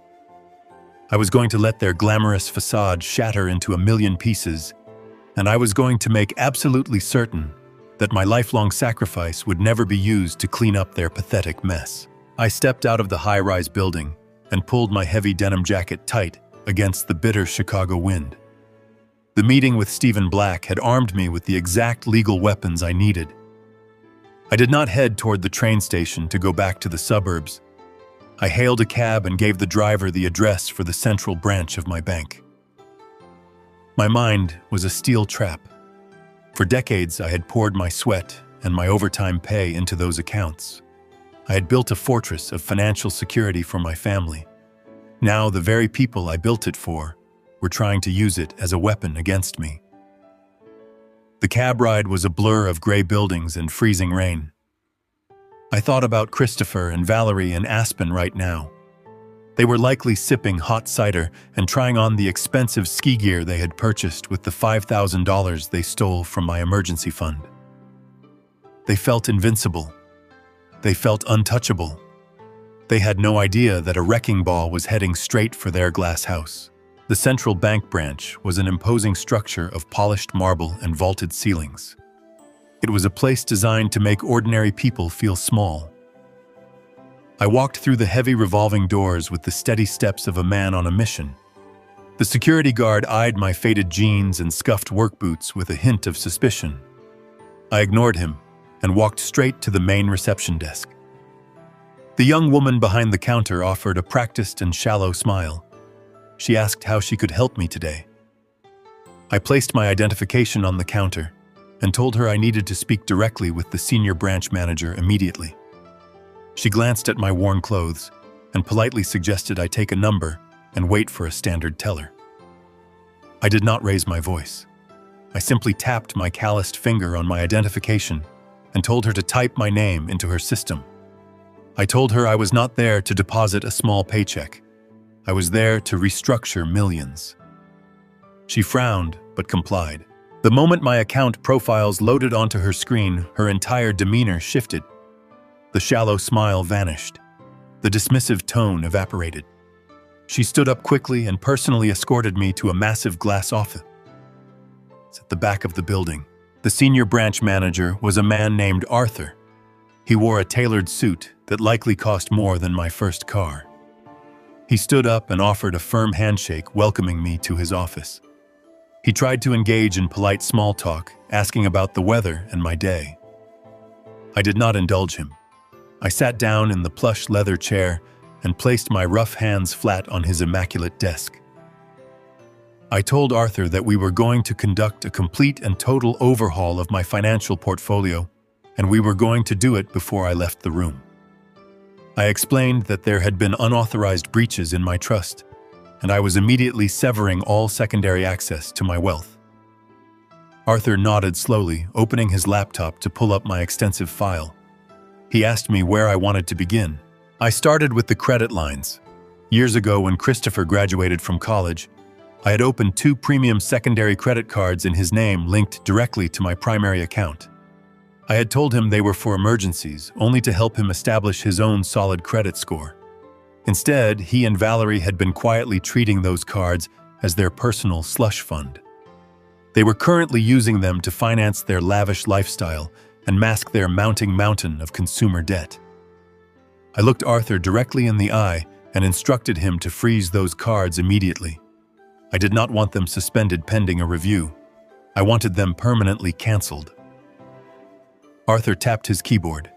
I was going to let their glamorous facade shatter into a million pieces, and I was going to make absolutely certain that my lifelong sacrifice would never be used to clean up their pathetic mess. I stepped out of the high-rise building and pulled my heavy denim jacket tight against the bitter Chicago wind. The meeting with Stephen Black had armed me with the exact legal weapons I needed. I did not head toward the train station to go back to the suburbs. I hailed a cab and gave the driver the address for the central branch of my bank. My mind was a steel trap. For decades, I had poured my sweat and my overtime pay into those accounts. I had built a fortress of financial security for my family. Now, the very people I built it for were trying to use it as a weapon against me. The cab ride was a blur of gray buildings and freezing rain. I thought about Christopher and Valerie in Aspen right now. They were likely sipping hot cider and trying on the expensive ski gear they had purchased with the $5,000 they stole from my emergency fund. They felt invincible. They felt untouchable. They had no idea that a wrecking ball was heading straight for their glass house. The central bank branch was an imposing structure of polished marble and vaulted ceilings. It was a place designed to make ordinary people feel small. I walked through the heavy revolving doors with the steady steps of a man on a mission. The security guard eyed my faded jeans and scuffed work boots with a hint of suspicion. I ignored him and walked straight to the main reception desk. The young woman behind the counter offered a practiced and shallow smile. She asked how she could help me today. I placed my identification on the counter and told her I needed to speak directly with the senior branch manager immediately. She glanced at my worn clothes and politely suggested I take a number and wait for a standard teller. I did not raise my voice. I simply tapped my calloused finger on my identification and told her to type my name into her system. I told her I was not there to deposit a small paycheck. I was there to restructure millions. She frowned, but complied. The moment my account profiles loaded onto her screen, her entire demeanor shifted. The shallow smile vanished. The dismissive tone evaporated. She stood up quickly and personally escorted me to a massive glass office at the back of the building. The senior branch manager was a man named Arthur. He wore a tailored suit that likely cost more than my first car. He stood up and offered a firm handshake, welcoming me to his office. He tried to engage in polite small talk, asking about the weather and my day. I did not indulge him. I sat down in the plush leather chair and placed my rough hands flat on his immaculate desk. I told Arthur that we were going to conduct a complete and total overhaul of my financial portfolio, and we were going to do it before I left the room. I explained that there had been unauthorized breaches in my trust, and I was immediately severing all secondary access to my wealth. Arthur nodded slowly, opening his laptop to pull up my extensive file. He asked me where I wanted to begin. I started with the credit lines. Years ago, when Christopher graduated from college, I had opened 2 premium secondary credit cards in his name linked directly to my primary account. I had told him they were for emergencies, only to help him establish his own solid credit score. Instead, he and Valerie had been quietly treating those cards as their personal slush fund. They were currently using them to finance their lavish lifestyle and mask their mounting mountain of consumer debt. I looked Arthur directly in the eye and instructed him to freeze those cards immediately. I did not want them suspended pending a review. I wanted them permanently canceled. Arthur tapped his keyboard.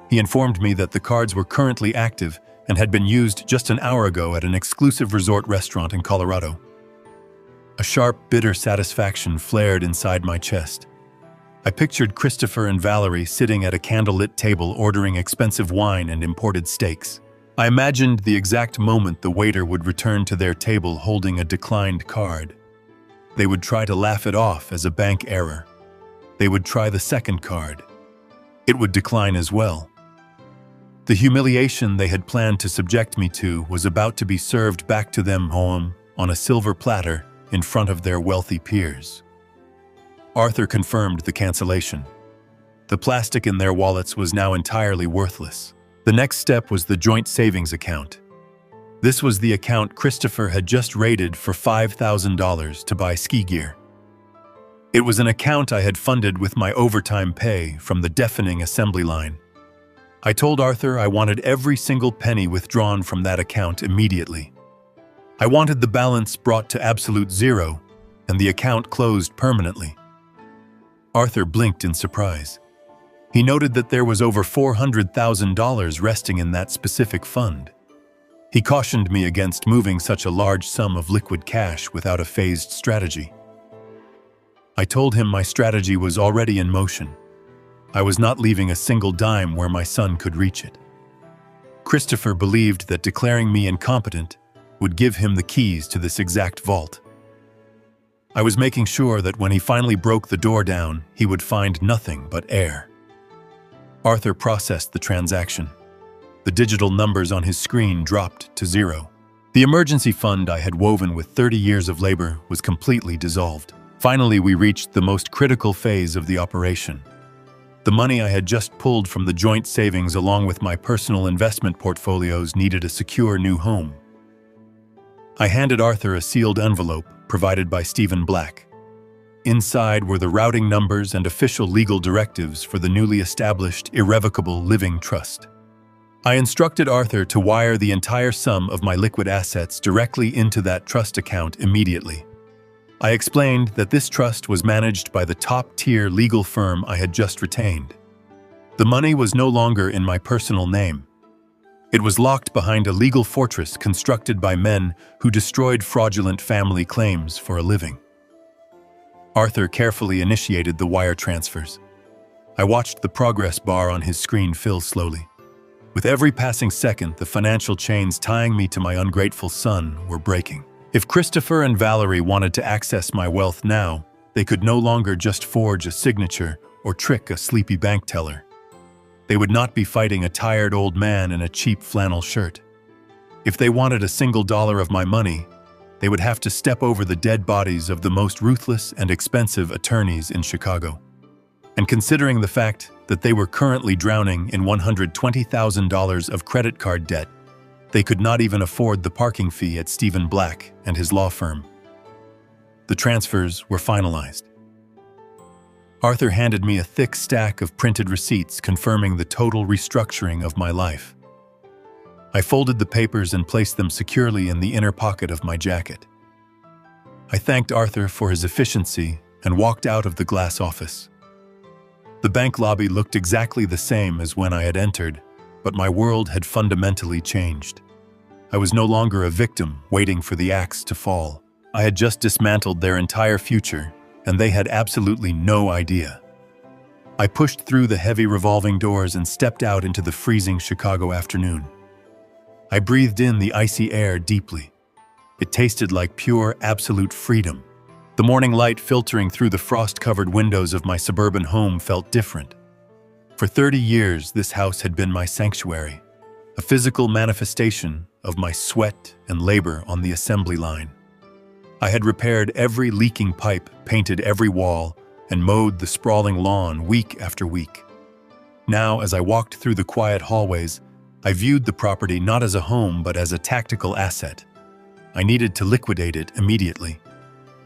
He informed me that the cards were currently active and had been used just an hour ago at an exclusive resort restaurant in Colorado. A sharp, bitter satisfaction flared inside my chest. I pictured Christopher and Valerie sitting at a candlelit table ordering expensive wine and imported steaks. I imagined the exact moment the waiter would return to their table holding a declined card. They would try to laugh it off as a bank error. They would try the second card. It would decline as well. The humiliation they had planned to subject me to was about to be served back to them home on a silver platter in front of their wealthy peers. Arthur confirmed the cancellation. The plastic in their wallets was now entirely worthless. The next step was the joint savings account. This was the account Christopher had just raided for $5,000 to buy ski gear. It was an account I had funded with my overtime pay from the deafening assembly line. I told Arthur I wanted every single penny withdrawn from that account immediately. I wanted the balance brought to absolute zero and the account closed permanently. Arthur blinked in surprise. He noted that there was over $400,000 resting in that specific fund. He cautioned me against moving such a large sum of liquid cash without a phased strategy. I told him my strategy was already in motion. I was not leaving a single dime where my son could reach it. Christopher believed that declaring me incompetent would give him the keys to this exact vault. I was making sure that when he finally broke the door down, he would find nothing but air. Arthur processed the transaction. The digital numbers on his screen dropped to 0. The emergency fund I had woven with 30 years of labor was completely dissolved. Finally, we reached the most critical phase of the operation. The money I had just pulled from the joint savings along with my personal investment portfolios needed a secure new home. I handed Arthur a sealed envelope provided by Stephen Black. Inside were the routing numbers and official legal directives for the newly established Irrevocable Living Trust. I instructed Arthur to wire the entire sum of my liquid assets directly into that trust account immediately. I explained that this trust was managed by the top-tier legal firm I had just retained. The money was no longer in my personal name. It was locked behind a legal fortress constructed by men who destroyed fraudulent family claims for a living. Arthur carefully initiated the wire transfers. I watched the progress bar on his screen fill slowly. With every passing second, the financial chains tying me to my ungrateful son were breaking. If Christopher and Valerie wanted to access my wealth now, They could no longer just forge a signature or trick a sleepy bank teller. They would not be fighting a tired old man in a cheap flannel shirt. If they wanted a single dollar of my money, they would have to step over the dead bodies of the most ruthless and expensive attorneys in Chicago. And considering the fact that they were currently drowning in $120,000 of credit card debt, they could not even afford the parking fee at Stephen Black and his law firm. The transfers were finalized. Arthur handed me a thick stack of printed receipts confirming the total restructuring of my life. I folded the papers and placed them securely in the inner pocket of my jacket. I thanked Arthur for his efficiency and walked out of the glass office. The bank lobby looked exactly the same as when I had entered, but my world had fundamentally changed. I was no longer a victim waiting for the axe to fall. I had just dismantled their entire future, and they had absolutely no idea. I pushed through the heavy revolving doors and stepped out into the freezing Chicago afternoon. I breathed in the icy air deeply. It tasted like pure, absolute freedom. The morning light filtering through the frost-covered windows of my suburban home felt different. For 30 years, this house had been my sanctuary, a physical manifestation of my sweat and labor on the assembly line. I had repaired every leaking pipe, painted every wall, and mowed the sprawling lawn week after week. Now, as I walked through the quiet hallways, I viewed the property not as a home but as a tactical asset. I needed to liquidate it immediately.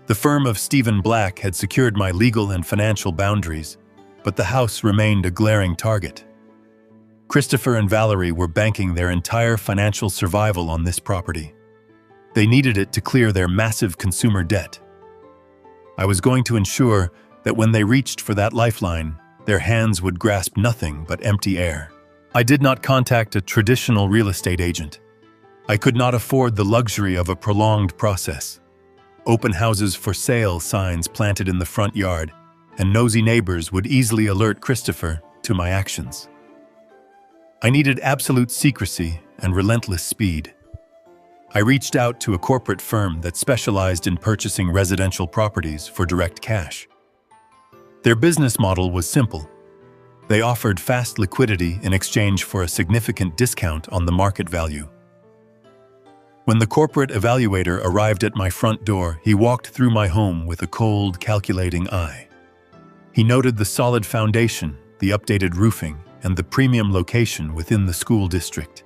The firm of Stephen Black had secured my legal and financial boundaries, but the house remained a glaring target. Christopher and Valerie were banking their entire financial survival on this property. They needed it to clear their massive consumer debt. I was going to ensure that when they reached for that lifeline, their hands would grasp nothing but empty air. I did not contact a traditional real estate agent. I could not afford the luxury of a prolonged process. Open houses for sale signs planted in the front yard, and nosy neighbors would easily alert Christopher to my actions. I needed absolute secrecy and relentless speed. I reached out to a corporate firm that specialized in purchasing residential properties for direct cash. Their business model was simple. They offered fast liquidity in exchange for a significant discount on the market value. When the corporate evaluator arrived at my front door, he walked through my home with a cold, calculating eye. He noted the solid foundation, the updated roofing, and the premium location within the school district.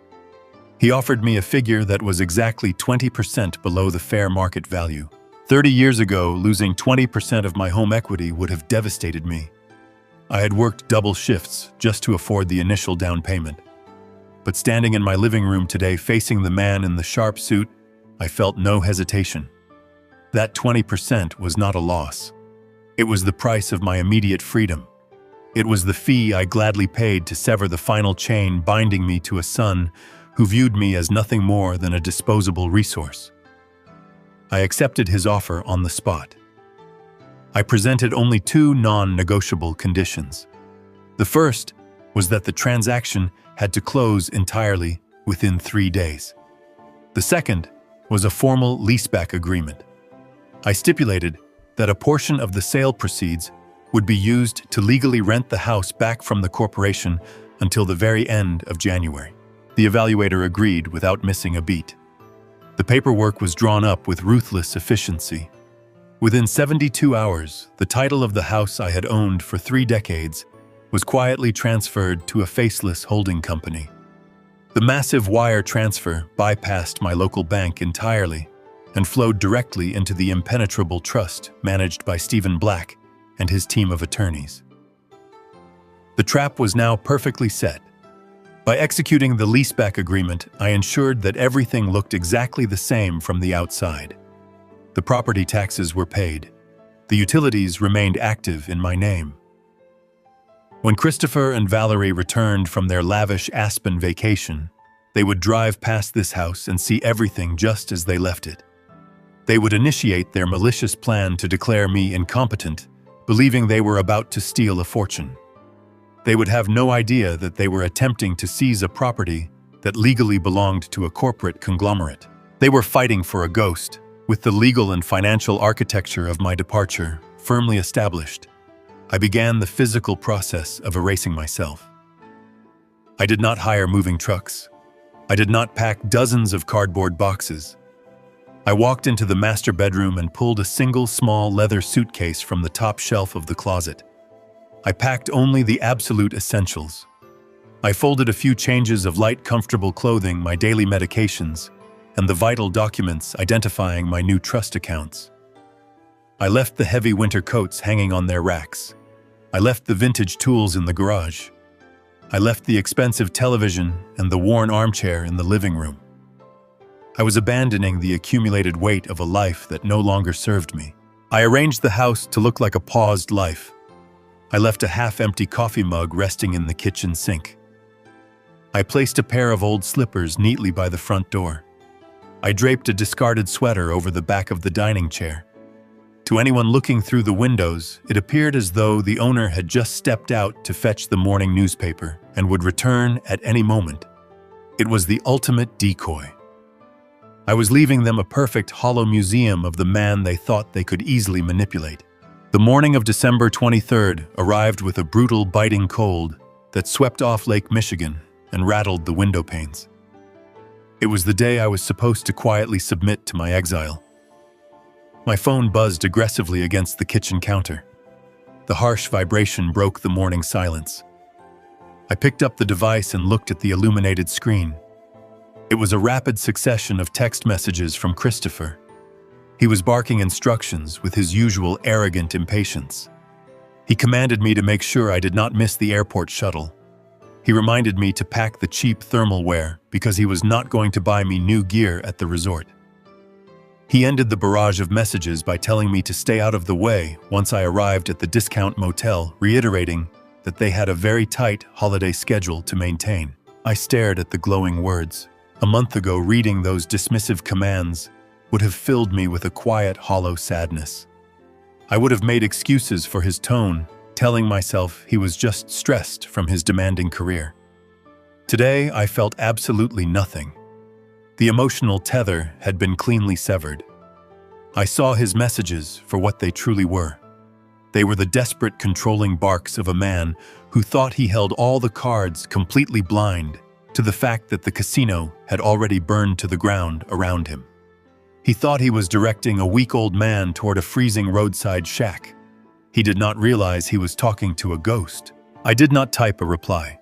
He offered me a figure that was exactly 20% below the fair market value. 30 years ago, losing 20% of my home equity would have devastated me. I had worked double shifts just to afford the initial down payment. But standing in my living room today facing the man in the sharp suit, I felt no hesitation. That 20% was not a loss. It was the price of my immediate freedom. It was the fee I gladly paid to sever the final chain binding me to a son who viewed me as nothing more than a disposable resource. I accepted his offer on the spot. I presented only two non-negotiable conditions. The first was that the transaction had to close entirely within 3 days. The second was a formal leaseback agreement. I stipulated that a portion of the sale proceeds would be used to legally rent the house back from the corporation until the very end of January. The evaluator agreed without missing a beat. The paperwork was drawn up with ruthless efficiency. Within 72 hours, the title of the house I had owned for 3 decades was quietly transferred to a faceless holding company. The massive wire transfer bypassed my local bank entirely and flowed directly into the impenetrable trust managed by Stephen Black and his team of attorneys. The trap was now perfectly set. By executing the leaseback agreement, I ensured that everything looked exactly the same from the outside. The property taxes were paid. The utilities remained active in my name. When Christopher and Valerie returned from their lavish Aspen vacation, they would drive past this house and see everything just as they left it. They would initiate their malicious plan to declare me incompetent, believing they were about to steal a fortune. They would have no idea that they were attempting to seize a property that legally belonged to a corporate conglomerate. They were fighting for a ghost, With the legal and financial architecture of my departure firmly established, I began the physical process of erasing myself. I did not hire moving trucks. I did not pack dozens of cardboard boxes. I walked into the master bedroom and pulled a single small leather suitcase from the top shelf of the closet. I packed only the absolute essentials. I folded a few changes of light, comfortable clothing, my daily medications, and the vital documents identifying my new trust accounts. I left the heavy winter coats hanging on their racks. I left the vintage tools in the garage. I left the expensive television and the worn armchair in the living room. I was abandoning the accumulated weight of a life that no longer served me. I arranged the house to look like a paused life. I left a half-empty coffee mug resting in the kitchen sink. I placed a pair of old slippers neatly by the front door. I draped a discarded sweater over the back of the dining chair. To anyone looking through the windows, it appeared as though the owner had just stepped out to fetch the morning newspaper and would return at any moment. It was the ultimate decoy. I was leaving them a perfect hollow museum of the man they thought they could easily manipulate. The morning of December 23rd arrived with a brutal, biting cold that swept off Lake Michigan and rattled the window panes. It was the day I was supposed to quietly submit to my exile. My phone buzzed aggressively against the kitchen counter. The harsh vibration broke the morning silence. I picked up the device and looked at the illuminated screen. It was a rapid succession of text messages from Christopher. He was barking instructions with his usual arrogant impatience. He commanded me to make sure I did not miss the airport shuttle. He reminded me to pack the cheap thermal wear because he was not going to buy me new gear at the resort. He ended the barrage of messages by telling me to stay out of the way once I arrived at the discount motel, reiterating that they had a very tight holiday schedule to maintain. I stared at the glowing words. A month ago, reading those dismissive commands would have filled me with a quiet, hollow sadness. I would have made excuses for his tone, telling myself he was just stressed from his demanding career. Today, I felt absolutely nothing. The emotional tether had been cleanly severed. I saw his messages for what they truly were. They were the desperate, controlling barks of a man who thought he held all the cards, completely blind to the fact that the casino had already burned to the ground around him. He thought he was directing a weak old man toward a freezing roadside shack. He did not realize he was talking to a ghost. I did not type a reply.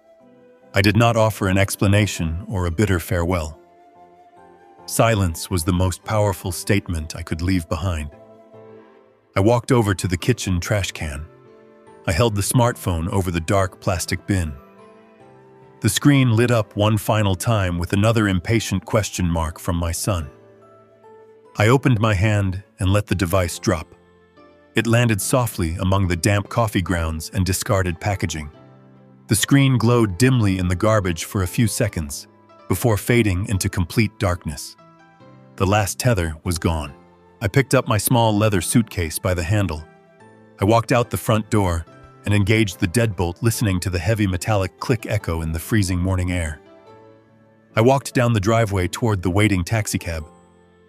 I did not offer an explanation or a bitter farewell. Silence was the most powerful statement I could leave behind. I walked over to the kitchen trash can. I held the smartphone over the dark plastic bin. The screen lit up one final time with another impatient question mark from my son. I opened my hand and let the device drop. It landed softly among the damp coffee grounds and discarded packaging. The screen glowed dimly in the garbage for a few seconds before fading into complete darkness. The last tether was gone. I picked up my small leather suitcase by the handle. I walked out the front door and engaged the deadbolt, listening to the heavy metallic click echo in the freezing morning air. I walked down the driveway toward the waiting taxicab.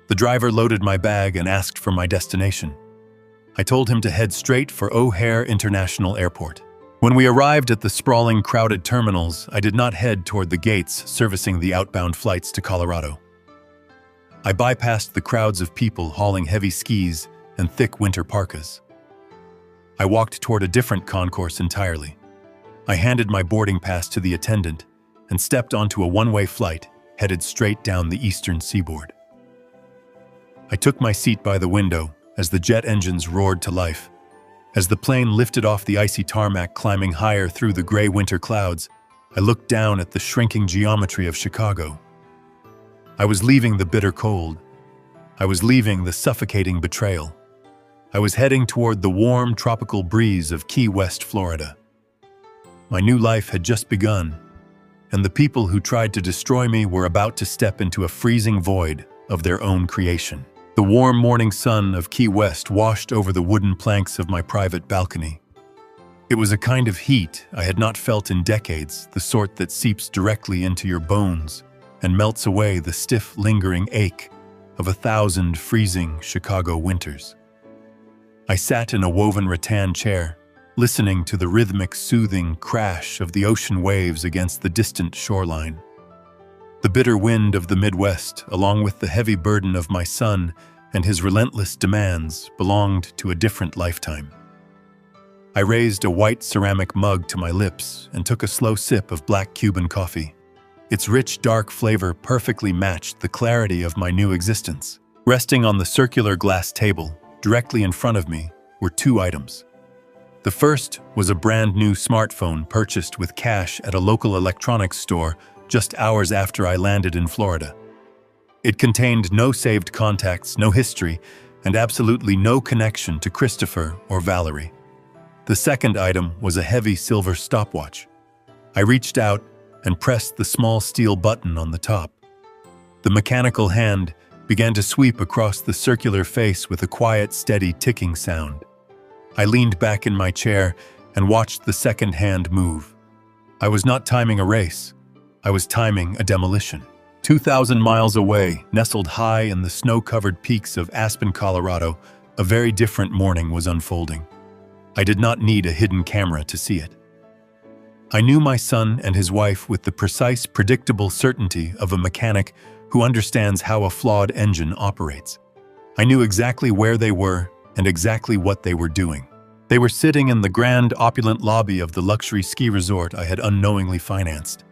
The driver loaded my bag and asked for my destination. I told him to head straight for O'Hare International Airport. When we arrived at the sprawling, crowded terminals, I did not head toward the gates servicing the outbound flights to Colorado. I bypassed the crowds of people hauling heavy skis and thick winter parkas. I walked toward a different concourse entirely. I handed my boarding pass to the attendant and stepped onto a one-way flight headed straight down the eastern seaboard. I took my seat by the window as the jet engines roared to life. As the plane lifted off the icy tarmac, climbing higher through the gray winter clouds, I looked down at the shrinking geometry of Chicago. I was leaving the bitter cold. I was leaving the suffocating betrayal. I was heading toward the warm, tropical breeze of Key West, Florida. My new life had just begun, and the people who tried to destroy me were about to step into a freezing void of their own creation. The warm morning sun of Key West washed over the wooden planks of my private balcony. It was a kind of heat I had not felt in decades, the sort that seeps directly into your bones and melts away the stiff, lingering ache of 1,000 freezing Chicago winters. I sat in a woven rattan chair, listening to the rhythmic, soothing crash of the ocean waves against the distant shoreline. The bitter wind of the Midwest, along with the heavy burden of my son and his relentless demands, belonged to a different lifetime. I raised a white ceramic mug to my lips and took a slow sip of black Cuban coffee. Its rich, dark flavor perfectly matched the clarity of my new existence. Resting on the circular glass table, directly in front of me, were two items. The first was a brand new smartphone purchased with cash at a local electronics store just hours after I landed in Florida. It contained no saved contacts, no history, and absolutely no connection to Christopher or Valerie. The second item was a heavy silver stopwatch. I reached out and pressed the small steel button on the top. The mechanical hand began to sweep across the circular face with a quiet, steady ticking sound. I leaned back in my chair and watched the second hand move. I was not timing a race. I was timing a demolition. 2,000 miles away, nestled high in the snow-covered peaks of Aspen, Colorado, a very different morning was unfolding. I did not need a hidden camera to see it. I knew my son and his wife with the precise, predictable certainty of a mechanic who understands how a flawed engine operates. I knew exactly where they were and exactly what they were doing. They were sitting in the grand, opulent lobby of the luxury ski resort I had unknowingly financed.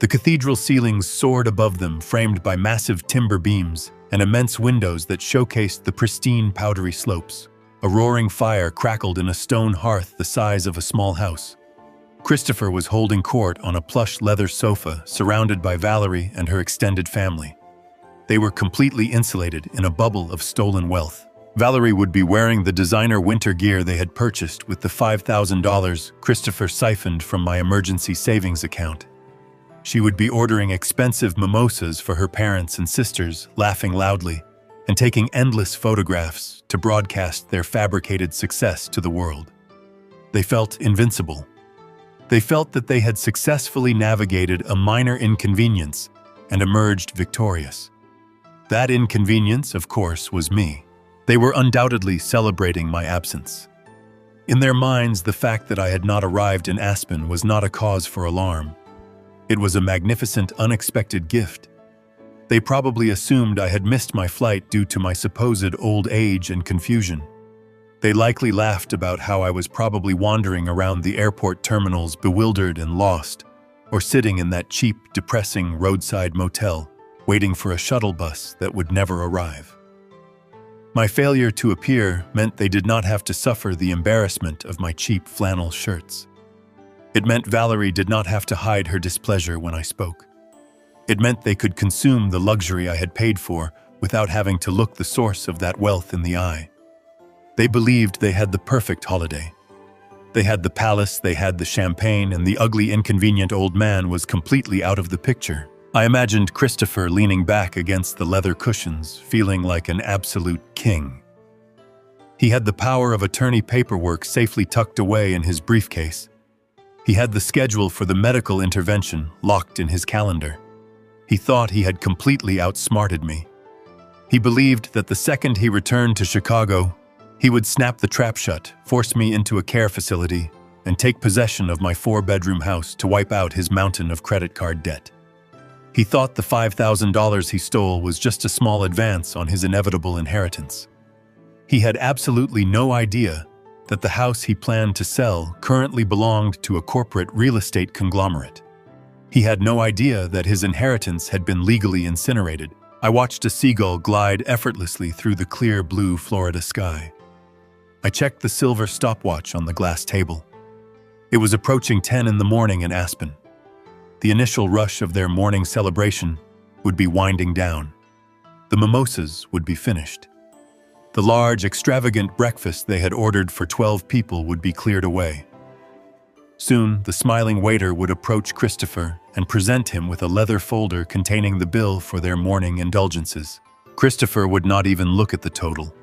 The cathedral ceilings soared above them, framed by massive timber beams and immense windows that showcased the pristine, powdery slopes. A roaring fire crackled in a stone hearth the size of a small house. Christopher was holding court on a plush leather sofa, surrounded by Valerie and her extended family. They were completely insulated in a bubble of stolen wealth. Valerie would be wearing the designer winter gear they had purchased with the $5,000 Christopher siphoned from my emergency savings account. She would be ordering expensive mimosas for her parents and sisters, laughing loudly, and taking endless photographs to broadcast their fabricated success to the world. They felt invincible. They felt that they had successfully navigated a minor inconvenience and emerged victorious. That inconvenience, of course, was me. They were undoubtedly celebrating my absence. In their minds, the fact that I had not arrived in Aspen was not a cause for alarm. It was a magnificent, unexpected gift. They probably assumed I had missed my flight due to my supposed old age and confusion. They likely laughed about how I was probably wandering around the airport terminals bewildered and lost, or sitting in that cheap, depressing roadside motel, waiting for a shuttle bus that would never arrive. My failure to appear meant they did not have to suffer the embarrassment of my cheap flannel shirts. It meant Valerie did not have to hide her displeasure when I spoke. It meant they could consume the luxury I had paid for without having to look the source of that wealth in the eye. They believed they had the perfect holiday. They had the palace, they had the champagne, and the ugly, inconvenient old man was completely out of the picture. I imagined Christopher leaning back against the leather cushions, feeling like an absolute king. He had the power of attorney paperwork safely tucked away in his briefcase. He had the schedule for the medical intervention locked in his calendar. He thought he had completely outsmarted me. He believed that the second he returned to Chicago, he would snap the trap shut, force me into a care facility, and take possession of my 4-bedroom house to wipe out his mountain of credit card debt. He thought the $5,000 he stole was just a small advance on his inevitable inheritance. He had absolutely no idea that the house he planned to sell currently belonged to a corporate real estate conglomerate. He had no idea that his inheritance had been legally incinerated. I watched a seagull glide effortlessly through the clear blue Florida sky. I checked the silver stopwatch on the glass table. It was approaching 10 in the morning in Aspen. The initial rush of their morning celebration would be winding down. The mimosas would be finished. The large, extravagant breakfast they had ordered for 12 people would be cleared away. Soon, the smiling waiter would approach Christopher and present him with a leather folder containing the bill for their morning indulgences. Christopher would not even look at the total.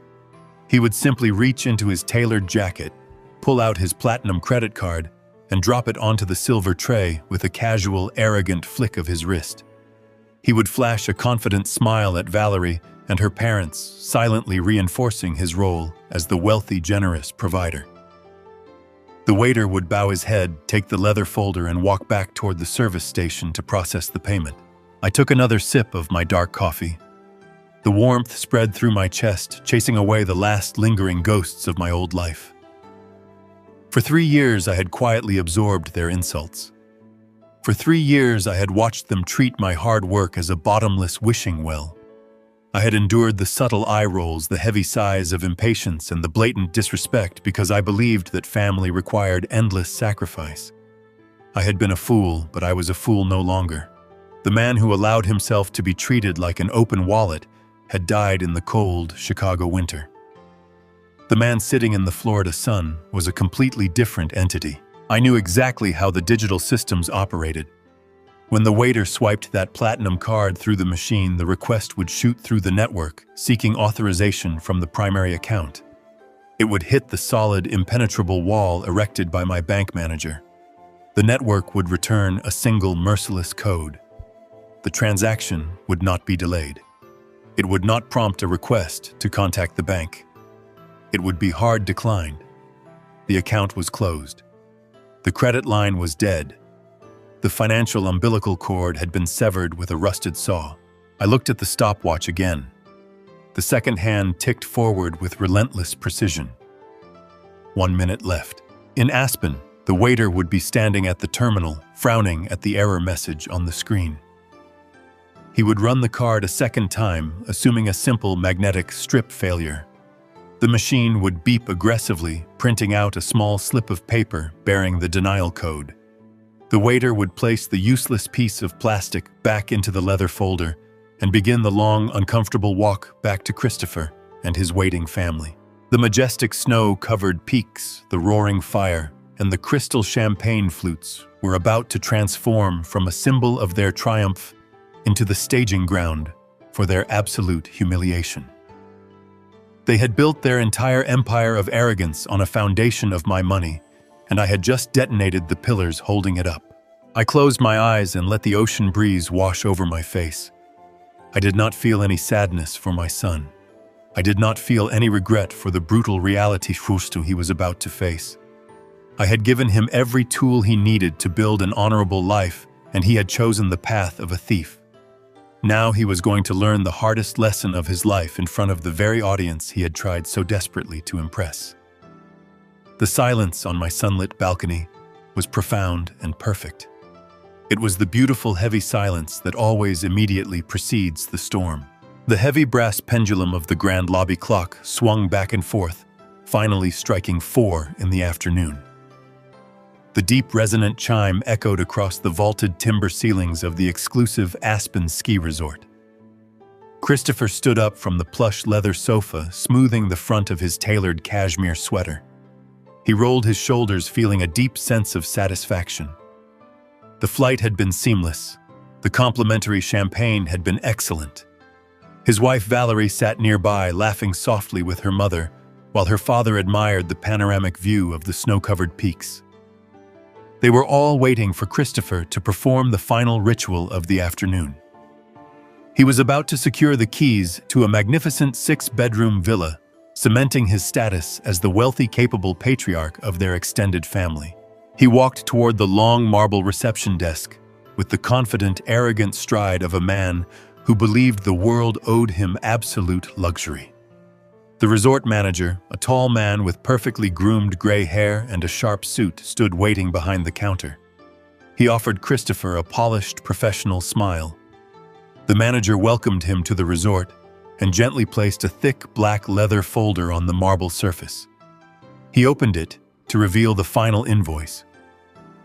He would simply reach into his tailored jacket, pull out his platinum credit card, and drop it onto the silver tray with a casual, arrogant flick of his wrist. He would flash a confident smile at Valerie and her parents silently reinforcing his role as the wealthy, generous provider. The waiter would bow his head, take the leather folder, and walk back toward the service station to process the payment. I took another sip of my dark coffee. The warmth spread through my chest, chasing away the last lingering ghosts of my old life. For 3 years, I had quietly absorbed their insults. For 3 years, I had watched them treat my hard work as a bottomless wishing well. I had endured the subtle eye rolls, the heavy sighs of impatience, and the blatant disrespect because I believed that family required endless sacrifice. I had been a fool, but I was a fool no longer. The man who allowed himself to be treated like an open wallet had died in the cold Chicago winter. The man sitting in the Florida sun was a completely different entity. I knew exactly how the digital systems operated. When the waiter swiped that platinum card through the machine, the request would shoot through the network, seeking authorization from the primary account. It would hit the solid, impenetrable wall erected by my bank manager. The network would return a single merciless code. The transaction would not be delayed. It would not prompt a request to contact the bank. It would be hard declined. The account was closed. The credit line was dead. The financial umbilical cord had been severed with a rusted saw. I looked at the stopwatch again. The second hand ticked forward with relentless precision. 1 minute left. In Aspen, the waiter would be standing at the terminal, frowning at the error message on the screen. He would run the card a second time, assuming a simple magnetic strip failure. The machine would beep aggressively, printing out a small slip of paper bearing the denial code. The waiter would place the useless piece of plastic back into the leather folder and begin the long, uncomfortable walk back to Christopher and his waiting family. The majestic snow-covered peaks, the roaring fire, and the crystal champagne flutes were about to transform from a symbol of their triumph into the staging ground for their absolute humiliation. They had built their entire empire of arrogance on a foundation of my money, and I had just detonated the pillars holding it up. I closed my eyes and let the ocean breeze wash over my face. I did not feel any sadness for my son. I did not feel any regret for the brutal reality he was about to face. I had given him every tool he needed to build an honorable life, and he had chosen the path of a thief. Now he was going to learn the hardest lesson of his life in front of the very audience he had tried so desperately to impress. The silence on my sunlit balcony was profound and perfect. It was the beautiful, heavy silence that always immediately precedes the storm. The heavy brass pendulum of the grand lobby clock swung back and forth, finally striking 4 in the afternoon. The deep, resonant chime echoed across the vaulted timber ceilings of the exclusive Aspen ski resort. Christopher stood up from the plush leather sofa, smoothing the front of his tailored cashmere sweater. He rolled his shoulders, feeling a deep sense of satisfaction. The flight had been seamless. The complimentary champagne had been excellent. His wife Valerie sat nearby, laughing softly with her mother, while her father admired the panoramic view of the snow-covered peaks. They were all waiting for Christopher to perform the final ritual of the afternoon. He was about to secure the keys to a magnificent 6-bedroom villa, cementing his status as the wealthy, capable patriarch of their extended family. He walked toward the long marble reception desk with the confident, arrogant stride of a man who believed the world owed him absolute luxury. The resort manager, a tall man with perfectly groomed gray hair and a sharp suit, stood waiting behind the counter. He offered Christopher a polished, professional smile. The manager welcomed him to the resort and gently placed a thick black leather folder on the marble surface. He opened it to reveal the final invoice.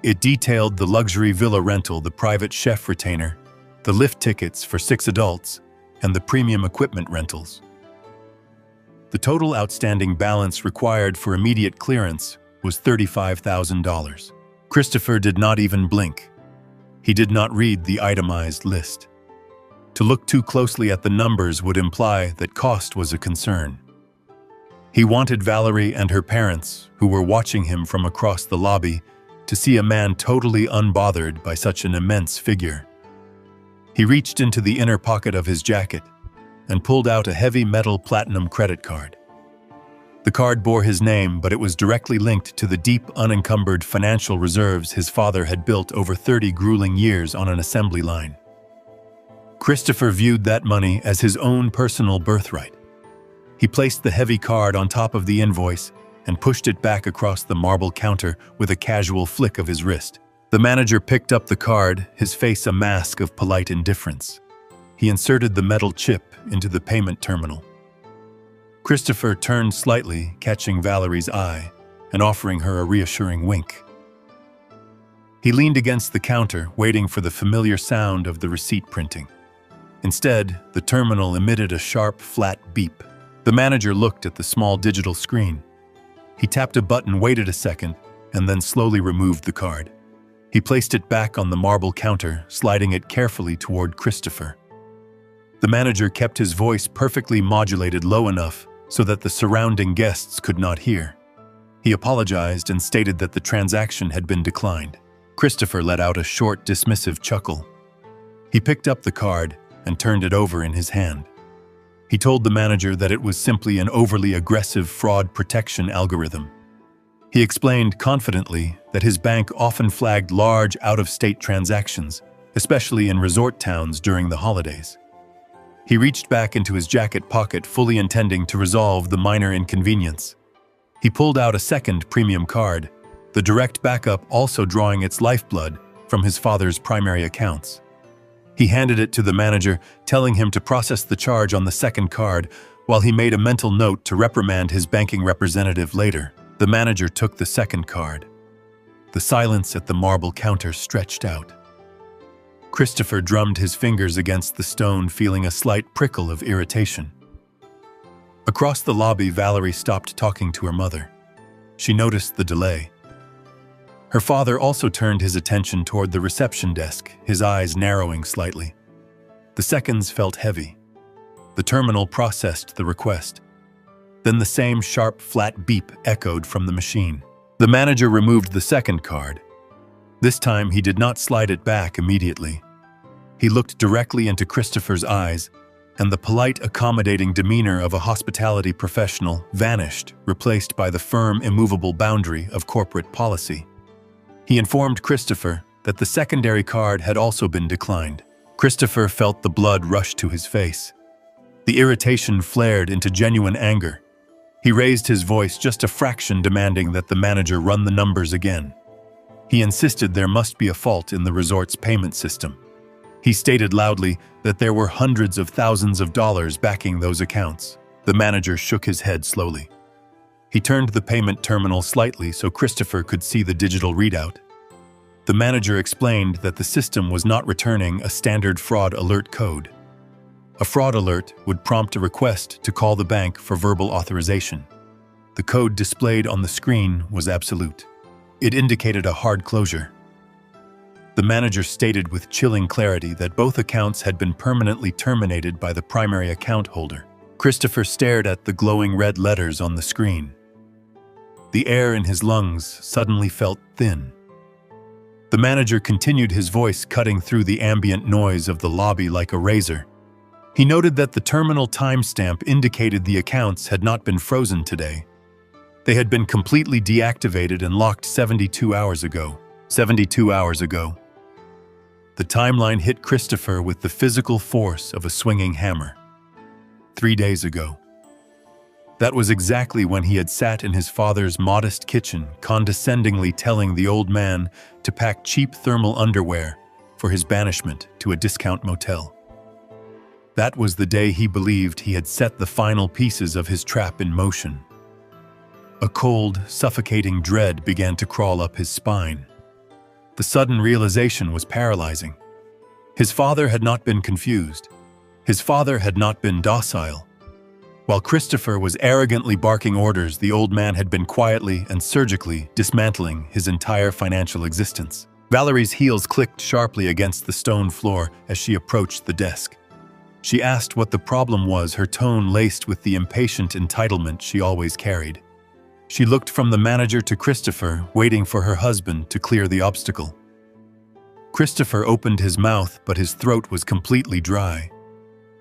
It detailed the luxury villa rental, the private chef retainer, the lift tickets for 6 adults, and the premium equipment rentals. The total outstanding balance required for immediate clearance was $35,000. Christopher did not even blink. He did not read the itemized list. To look too closely at the numbers would imply that cost was a concern. He wanted Valerie and her parents, who were watching him from across the lobby, to see a man totally unbothered by such an immense figure. He reached into the inner pocket of his jacket, and pulled out a heavy metal platinum credit card. The card bore his name, but it was directly linked to the deep, unencumbered financial reserves his father had built over 30 grueling years on an assembly line. Christopher viewed that money as his own personal birthright. He placed the heavy card on top of the invoice and pushed it back across the marble counter with a casual flick of his wrist. The manager picked up the card, his face a mask of polite indifference. He inserted the metal chip into the payment terminal. Christopher turned slightly, catching Valerie's eye and offering her a reassuring wink. He leaned against the counter, waiting for the familiar sound of the receipt printing. Instead, the terminal emitted a sharp, flat beep. The manager looked at the small digital screen. He tapped a button, waited a second, and then slowly removed the card. He placed it back on the marble counter, sliding it carefully toward Christopher. The manager kept his voice perfectly modulated low enough so that the surrounding guests could not hear. He apologized and stated that the transaction had been declined. Christopher let out a short, dismissive chuckle. He picked up the card and turned it over in his hand. He told the manager that it was simply an overly aggressive fraud protection algorithm. He explained confidently that his bank often flagged large out-of-state transactions, especially in resort towns during the holidays. He reached back into his jacket pocket, fully intending to resolve the minor inconvenience. He pulled out a second premium card, the direct backup also drawing its lifeblood from his father's primary accounts. He handed it to the manager, telling him to process the charge on the second card, while he made a mental note to reprimand his banking representative later. The manager took the second card. The silence at the marble counter stretched out. Christopher drummed his fingers against the stone, feeling a slight prickle of irritation. Across the lobby, Valerie stopped talking to her mother. She noticed the delay. Her father also turned his attention toward the reception desk, his eyes narrowing slightly. The seconds felt heavy. The terminal processed the request. Then the same sharp, flat beep echoed from the machine. The manager removed the second card. This time, he did not slide it back immediately. He looked directly into Christopher's eyes, and the polite, accommodating demeanor of a hospitality professional vanished, replaced by the firm, immovable boundary of corporate policy. He informed Christopher that the secondary card had also been declined. Christopher felt the blood rush to his face. The irritation flared into genuine anger. He raised his voice just a fraction, demanding that the manager run the numbers again. He insisted there must be a fault in the resort's payment system. He stated loudly that there were hundreds of thousands of dollars backing those accounts. The manager shook his head slowly. He turned the payment terminal slightly so Christopher could see the digital readout. The manager explained that the system was not returning a standard fraud alert code. A fraud alert would prompt a request to call the bank for verbal authorization. The code displayed on the screen was absolute. It indicated a hard closure. The manager stated with chilling clarity that both accounts had been permanently terminated by the primary account holder. Christopher stared at the glowing red letters on the screen. The air in his lungs suddenly felt thin. The manager continued, his voice cutting through the ambient noise of the lobby like a razor. He noted that the terminal timestamp indicated the accounts had not been frozen today. They had been completely deactivated and locked 72 hours ago. 72 hours ago. The timeline hit Christopher with the physical force of a swinging hammer. 3 days ago. That was exactly when he had sat in his father's modest kitchen, condescendingly telling the old man to pack cheap thermal underwear for his banishment to a discount motel. That was the day he believed he had set the final pieces of his trap in motion. A cold, suffocating dread began to crawl up his spine. The sudden realization was paralyzing. His father had not been confused. His father had not been docile. While Christopher was arrogantly barking orders, the old man had been quietly and surgically dismantling his entire financial existence. Valerie's heels clicked sharply against the stone floor as she approached the desk. She asked what the problem was, her tone laced with the impatient entitlement she always carried. She looked from the manager to Christopher, waiting for her husband to clear the obstacle. Christopher opened his mouth, but his throat was completely dry.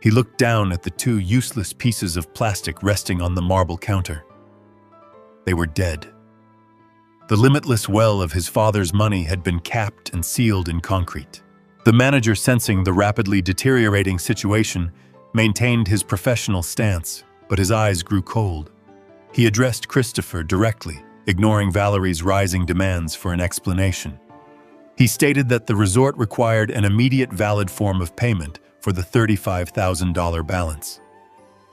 He looked down at the two useless pieces of plastic resting on the marble counter. They were dead. The limitless well of his father's money had been capped and sealed in concrete. The manager, sensing the rapidly deteriorating situation, maintained his professional stance, but his eyes grew cold. He addressed Christopher directly, ignoring Valerie's rising demands for an explanation. He stated that the resort required an immediate valid form of payment for the $35,000 balance.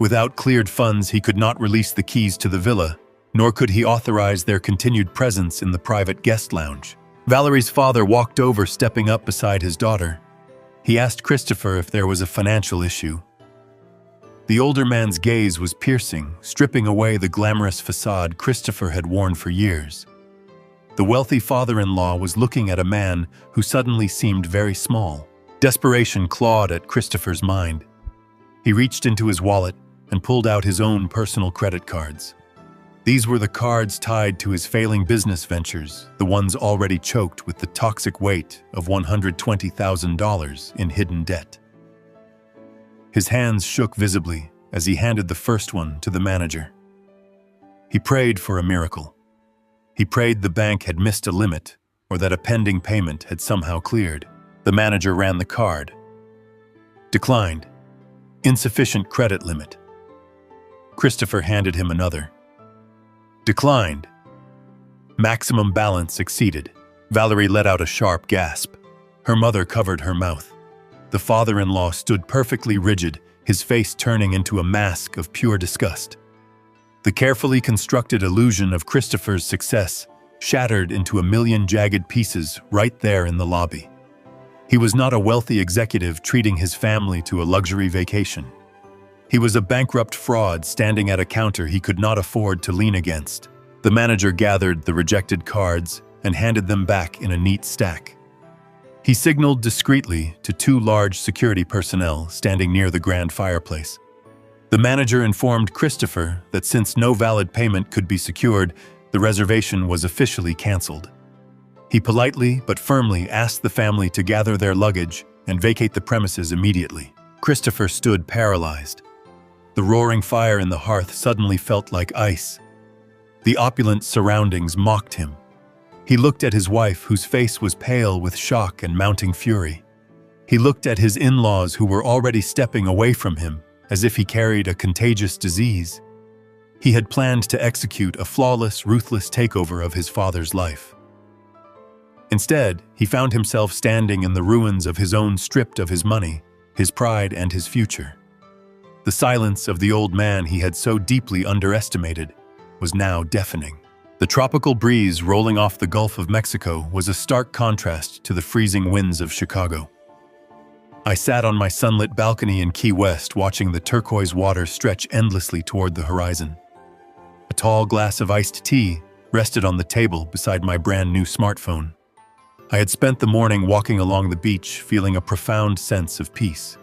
Without cleared funds, he could not release the keys to the villa, nor could he authorize their continued presence in the private guest lounge. Valerie's father walked over, stepping up beside his daughter. He asked Christopher if there was a financial issue. The older man's gaze was piercing, stripping away the glamorous facade Christopher had worn for years. The wealthy father-in-law was looking at a man who suddenly seemed very small. Desperation clawed at Christopher's mind. He reached into his wallet and pulled out his own personal credit cards. These were the cards tied to his failing business ventures, the ones already choked with the toxic weight of $120,000 in hidden debt. His hands shook visibly as he handed the first one to the manager. He prayed for a miracle. He prayed the bank had missed a limit or that a pending payment had somehow cleared. The manager ran the card. Declined. Insufficient credit limit. Christopher handed him another. Declined. Maximum balance exceeded. Valerie let out a sharp gasp. Her mother covered her mouth. The father-in-law stood perfectly rigid, his face turning into a mask of pure disgust. The carefully constructed illusion of Christopher's success shattered into a million jagged pieces right there in the lobby. He was not a wealthy executive treating his family to a luxury vacation. He was a bankrupt fraud standing at a counter he could not afford to lean against. The manager gathered the rejected cards and handed them back in a neat stack. He signaled discreetly to two large security personnel standing near the grand fireplace. The manager informed Christopher that since no valid payment could be secured, the reservation was officially canceled. He politely but firmly asked the family to gather their luggage and vacate the premises immediately. Christopher stood paralyzed. The roaring fire in the hearth suddenly felt like ice. The opulent surroundings mocked him. He looked at his wife, whose face was pale with shock and mounting fury. He looked at his in-laws, who were already stepping away from him, as if he carried a contagious disease. He had planned to execute a flawless, ruthless takeover of his father's life. Instead, he found himself standing in the ruins of his own, stripped of his money, his pride, and his future. The silence of the old man he had so deeply underestimated was now deafening. The tropical breeze rolling off the Gulf of Mexico was a stark contrast to the freezing winds of Chicago. I sat on my sunlit balcony in Key West, watching the turquoise water stretch endlessly toward the horizon. A tall glass of iced tea rested on the table beside my brand new smartphone. I had spent the morning walking along the beach, feeling a profound sense of peace.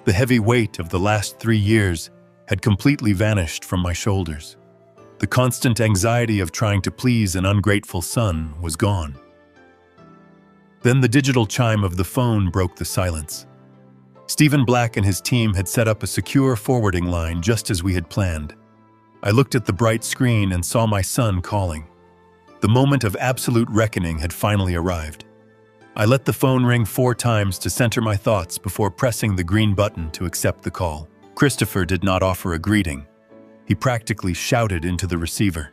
The heavy weight of the last 3 years had completely vanished from my shoulders. The constant anxiety of trying to please an ungrateful son was gone. Then the digital chime of the phone broke the silence. Stephen Black and his team had set up a secure forwarding line just as we had planned. I looked at the bright screen and saw my son calling. The moment of absolute reckoning had finally arrived. I let the phone ring 4 times to center my thoughts before pressing the green button to accept the call. Christopher did not offer a greeting. He practically shouted into the receiver.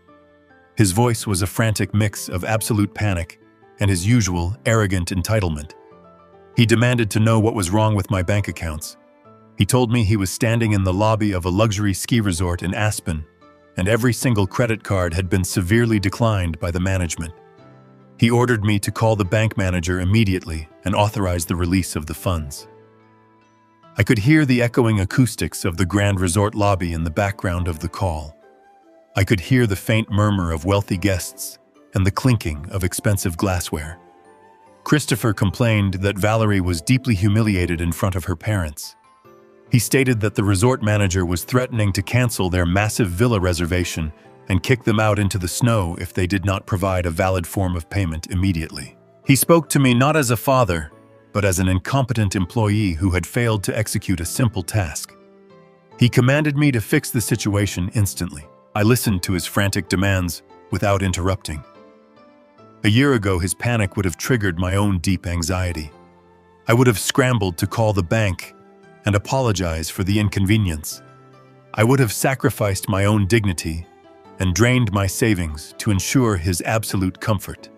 His voice was a frantic mix of absolute panic and his usual arrogant entitlement. He demanded to know what was wrong with my bank accounts. He told me he was standing in the lobby of a luxury ski resort in Aspen, and every single credit card had been severely declined by the management. He ordered me to call the bank manager immediately and authorize the release of the funds. I could hear the echoing acoustics of the grand resort lobby in the background of the call. I could hear the faint murmur of wealthy guests and the clinking of expensive glassware. Christopher complained that Valerie was deeply humiliated in front of her parents. He stated that the resort manager was threatening to cancel their massive villa reservation and kick them out into the snow if they did not provide a valid form of payment immediately. He spoke to me not as a father, but as an incompetent employee who had failed to execute a simple task. He commanded me to fix the situation instantly. I listened to his frantic demands without interrupting. A year ago, his panic would have triggered my own deep anxiety. I would have scrambled to call the bank and apologize for the inconvenience. I would have sacrificed my own dignity and drained my savings to ensure his absolute comfort.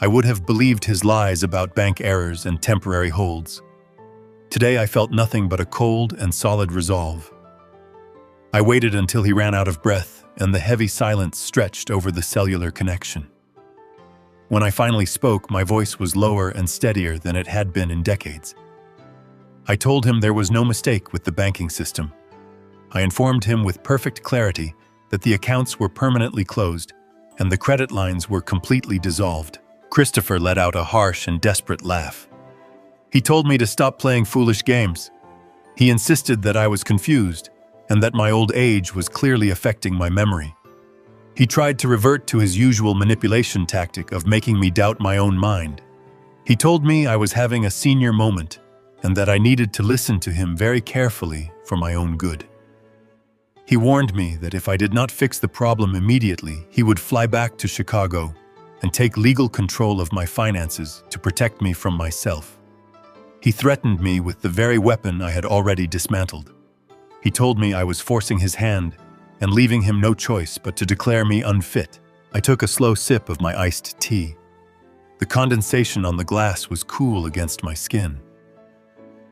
I would have believed his lies about bank errors and temporary holds. Today I felt nothing but a cold and solid resolve. I waited until he ran out of breath and the heavy silence stretched over the cellular connection. When I finally spoke, my voice was lower and steadier than it had been in decades. I told him there was no mistake with the banking system. I informed him with perfect clarity that the accounts were permanently closed and the credit lines were completely dissolved. Christopher let out a harsh and desperate laugh. He told me to stop playing foolish games. He insisted that I was confused and that my old age was clearly affecting my memory. He tried to revert to his usual manipulation tactic of making me doubt my own mind. He told me I was having a senior moment and that I needed to listen to him very carefully for my own good. He warned me that if I did not fix the problem immediately, he would fly back to Chicago and take legal control of my finances to protect me from myself. He threatened me with the very weapon I had already dismantled. He told me I was forcing his hand and leaving him no choice but to declare me unfit. I took a slow sip of my iced tea. The condensation on the glass was cool against my skin.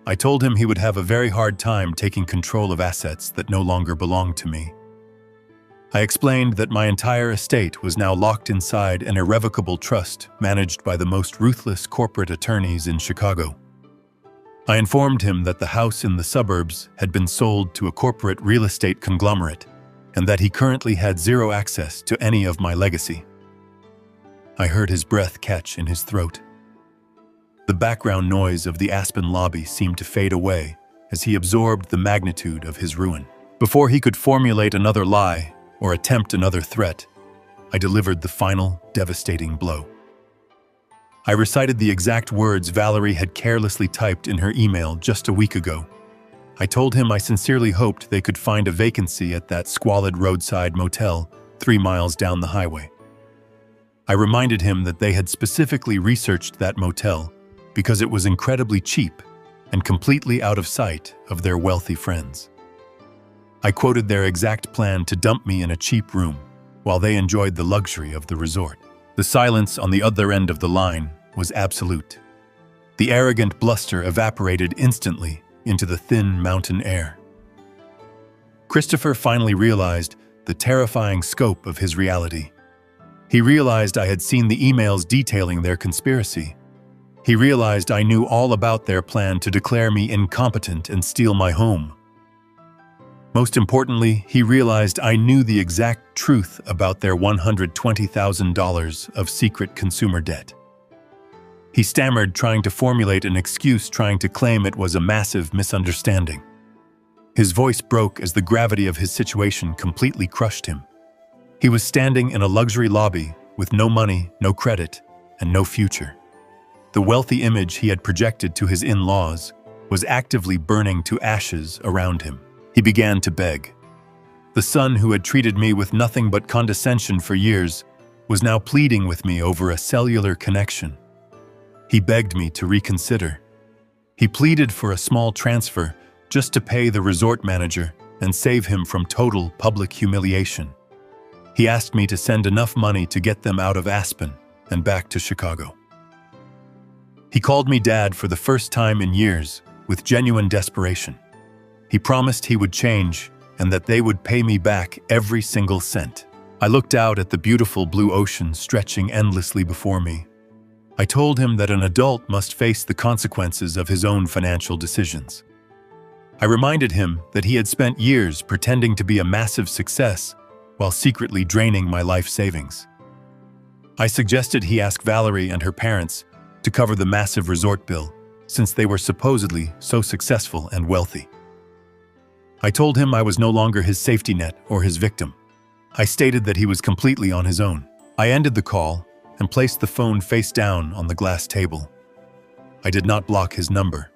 I told him he would have a very hard time taking control of assets that no longer belonged to me. I explained that my entire estate was now locked inside an irrevocable trust managed by the most ruthless corporate attorneys in Chicago. I informed him that the house in the suburbs had been sold to a corporate real estate conglomerate and that he currently had zero access to any of my legacy. I heard his breath catch in his throat. The background noise of the Aspen lobby seemed to fade away as he absorbed the magnitude of his ruin. Before he could formulate another lie or attempt another threat, I delivered the final, devastating blow. I recited the exact words Valerie had carelessly typed in her email just a week ago. I told him I sincerely hoped they could find a vacancy at that squalid roadside motel 3 miles down the highway. I reminded him that they had specifically researched that motel because it was incredibly cheap and completely out of sight of their wealthy friends. I quoted their exact plan to dump me in a cheap room while they enjoyed the luxury of the resort. The silence on the other end of the line was absolute. The arrogant bluster evaporated instantly into the thin mountain air. Christopher finally realized the terrifying scope of his reality. He realized I had seen the emails detailing their conspiracy. He realized I knew all about their plan to declare me incompetent and steal my home. Most importantly, he realized I knew the exact truth about their $120,000 of secret consumer debt. He stammered, trying to formulate an excuse, trying to claim it was a massive misunderstanding. His voice broke as the gravity of his situation completely crushed him. He was standing in a luxury lobby with no money, no credit, and no future. The wealthy image he had projected to his in-laws was actively burning to ashes around him. He began to beg. The son who had treated me with nothing but condescension for years was now pleading with me over a cellular connection. He begged me to reconsider. He pleaded for a small transfer just to pay the resort manager and save him from total public humiliation. He asked me to send enough money to get them out of Aspen and back to Chicago. He called me Dad for the first time in years with genuine desperation. He promised he would change and that they would pay me back every single cent. I looked out at the beautiful blue ocean stretching endlessly before me. I told him that an adult must face the consequences of his own financial decisions. I reminded him that he had spent years pretending to be a massive success while secretly draining my life savings. I suggested he ask Valerie and her parents to cover the massive resort bill, since they were supposedly so successful and wealthy. I told him I was no longer his safety net or his victim. I stated that he was completely on his own. I ended the call and placed the phone face down on the glass table. I did not block his number.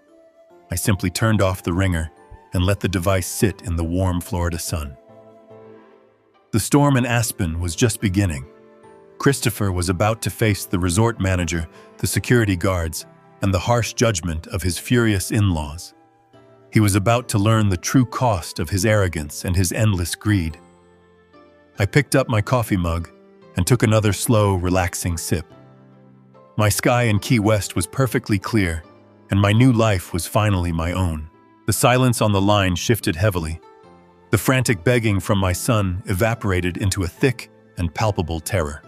I simply turned off the ringer and let the device sit in the warm Florida sun. The storm in Aspen was just beginning. Christopher was about to face the resort manager, the security guards, and the harsh judgment of his furious in-laws. He was about to learn the true cost of his arrogance and his endless greed. I picked up my coffee mug and took another slow, relaxing sip. My sky in Key West was perfectly clear, and my new life was finally my own. The silence on the line shifted heavily. The frantic begging from my son evaporated into a thick and palpable terror.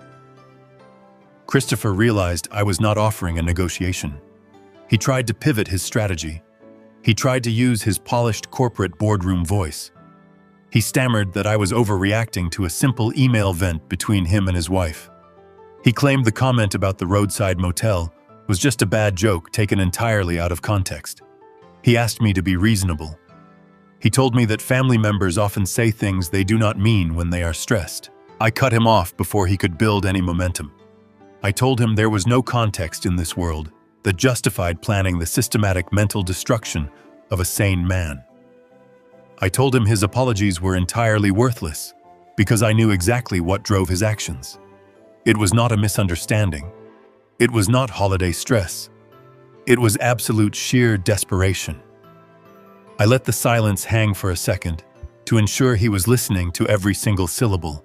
Christopher realized I was not offering a negotiation. He tried to pivot his strategy. He tried to use his polished corporate boardroom voice. He stammered that I was overreacting to a simple email vent between him and his wife. He claimed the comment about the roadside motel was just a bad joke taken entirely out of context. He asked me to be reasonable. He told me that family members often say things they do not mean when they are stressed. I cut him off before he could build any momentum. I told him there was no context in this world that justified planning the systematic mental destruction of a sane man. I told him his apologies were entirely worthless because I knew exactly what drove his actions. It was not a misunderstanding. It was not holiday stress. It was absolute sheer desperation. I let the silence hang for a second to ensure he was listening to every single syllable.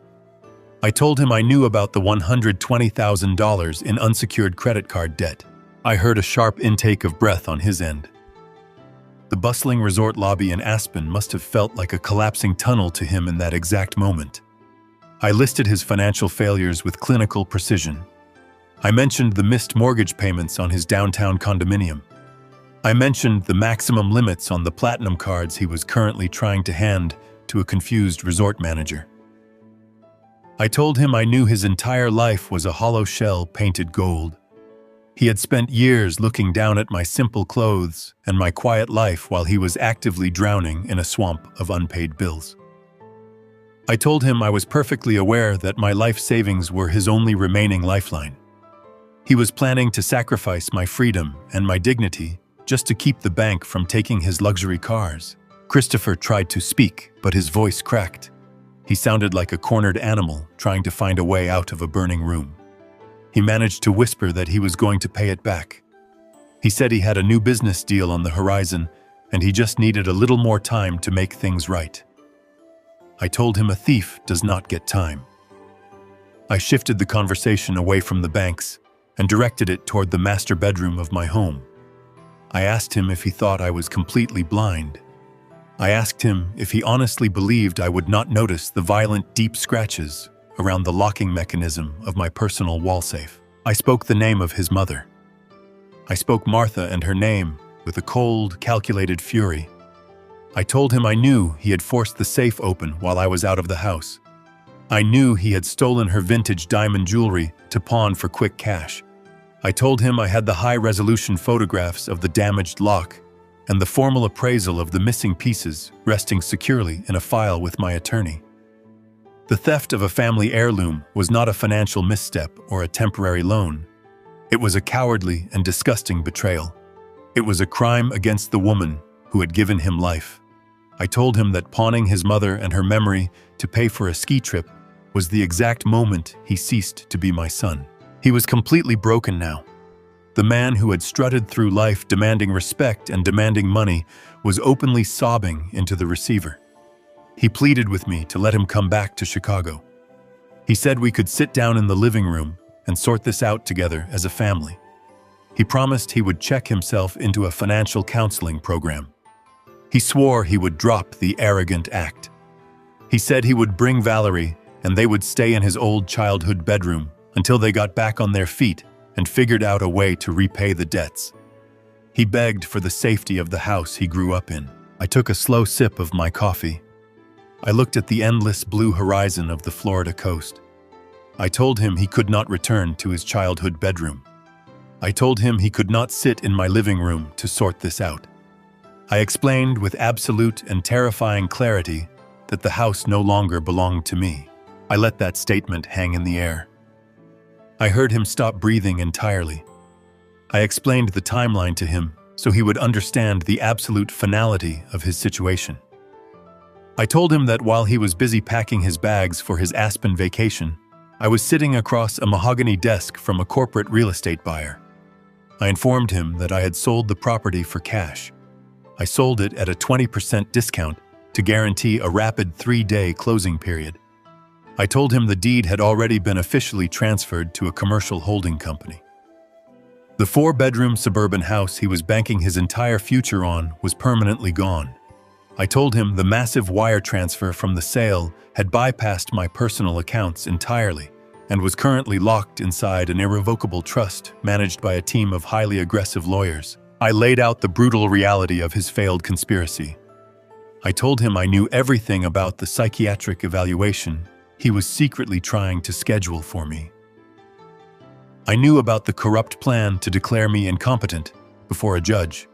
I told him I knew about the $120,000 in unsecured credit card debt. I heard a sharp intake of breath on his end. The bustling resort lobby in Aspen must have felt like a collapsing tunnel to him in that exact moment. I listed his financial failures with clinical precision. I mentioned the missed mortgage payments on his downtown condominium. I mentioned the maximum limits on the platinum cards he was currently trying to hand to a confused resort manager. I told him I knew his entire life was a hollow shell painted gold. He had spent years looking down at my simple clothes and my quiet life while he was actively drowning in a swamp of unpaid bills. I told him I was perfectly aware that my life savings were his only remaining lifeline. He was planning to sacrifice my freedom and my dignity just to keep the bank from taking his luxury cars. Christopher tried to speak, but his voice cracked. He sounded like a cornered animal trying to find a way out of a burning room. He managed to whisper that he was going to pay it back. He said he had a new business deal on the horizon, and he just needed a little more time to make things right. I told him a thief does not get time. I shifted the conversation away from the banks and directed it toward the master bedroom of my home. I asked him if he thought I was completely blind. I asked him if he honestly believed I would not notice the violent, deep scratches around the locking mechanism of my personal wall safe. I spoke the name of his mother. I spoke Martha and her name with a cold, calculated fury. I told him I knew he had forced the safe open while I was out of the house. I knew he had stolen her vintage diamond jewelry to pawn for quick cash. I told him I had the high-resolution photographs of the damaged lock and the formal appraisal of the missing pieces resting securely in a file with my attorney. The theft of a family heirloom was not a financial misstep or a temporary loan. It was a cowardly and disgusting betrayal. It was a crime against the woman who had given him life. I told him that pawning his mother and her memory to pay for a ski trip was the exact moment he ceased to be my son. He was completely broken now. The man who had strutted through life demanding respect and demanding money was openly sobbing into the receiver. He pleaded with me to let him come back to Chicago. He said we could sit down in the living room and sort this out together as a family. He promised he would check himself into a financial counseling program. He swore he would drop the arrogant act. He said he would bring Valerie and they would stay in his old childhood bedroom until they got back on their feet and figured out a way to repay the debts. He begged for the safety of the house he grew up in. I took a slow sip of my coffee. I looked at the endless blue horizon of the Florida coast. I told him he could not return to his childhood bedroom. I told him he could not sit in my living room to sort this out. I explained with absolute and terrifying clarity that the house no longer belonged to me. I let that statement hang in the air. I heard him stop breathing entirely. I explained the timeline to him so he would understand the absolute finality of his situation. I told him that while he was busy packing his bags for his Aspen vacation, I was sitting across a mahogany desk from a corporate real estate buyer. I informed him that I had sold the property for cash. I sold it at a 20% discount to guarantee a rapid 3-day closing period. I told him the deed had already been officially transferred to a commercial holding company. The 4-bedroom suburban house he was banking his entire future on was permanently gone. I told him the massive wire transfer from the sale had bypassed my personal accounts entirely and was currently locked inside an irrevocable trust managed by a team of highly aggressive lawyers. I laid out the brutal reality of his failed conspiracy. I told him I knew everything about the psychiatric evaluation he was secretly trying to schedule for me. I knew about the corrupt plan to declare me incompetent before a judge.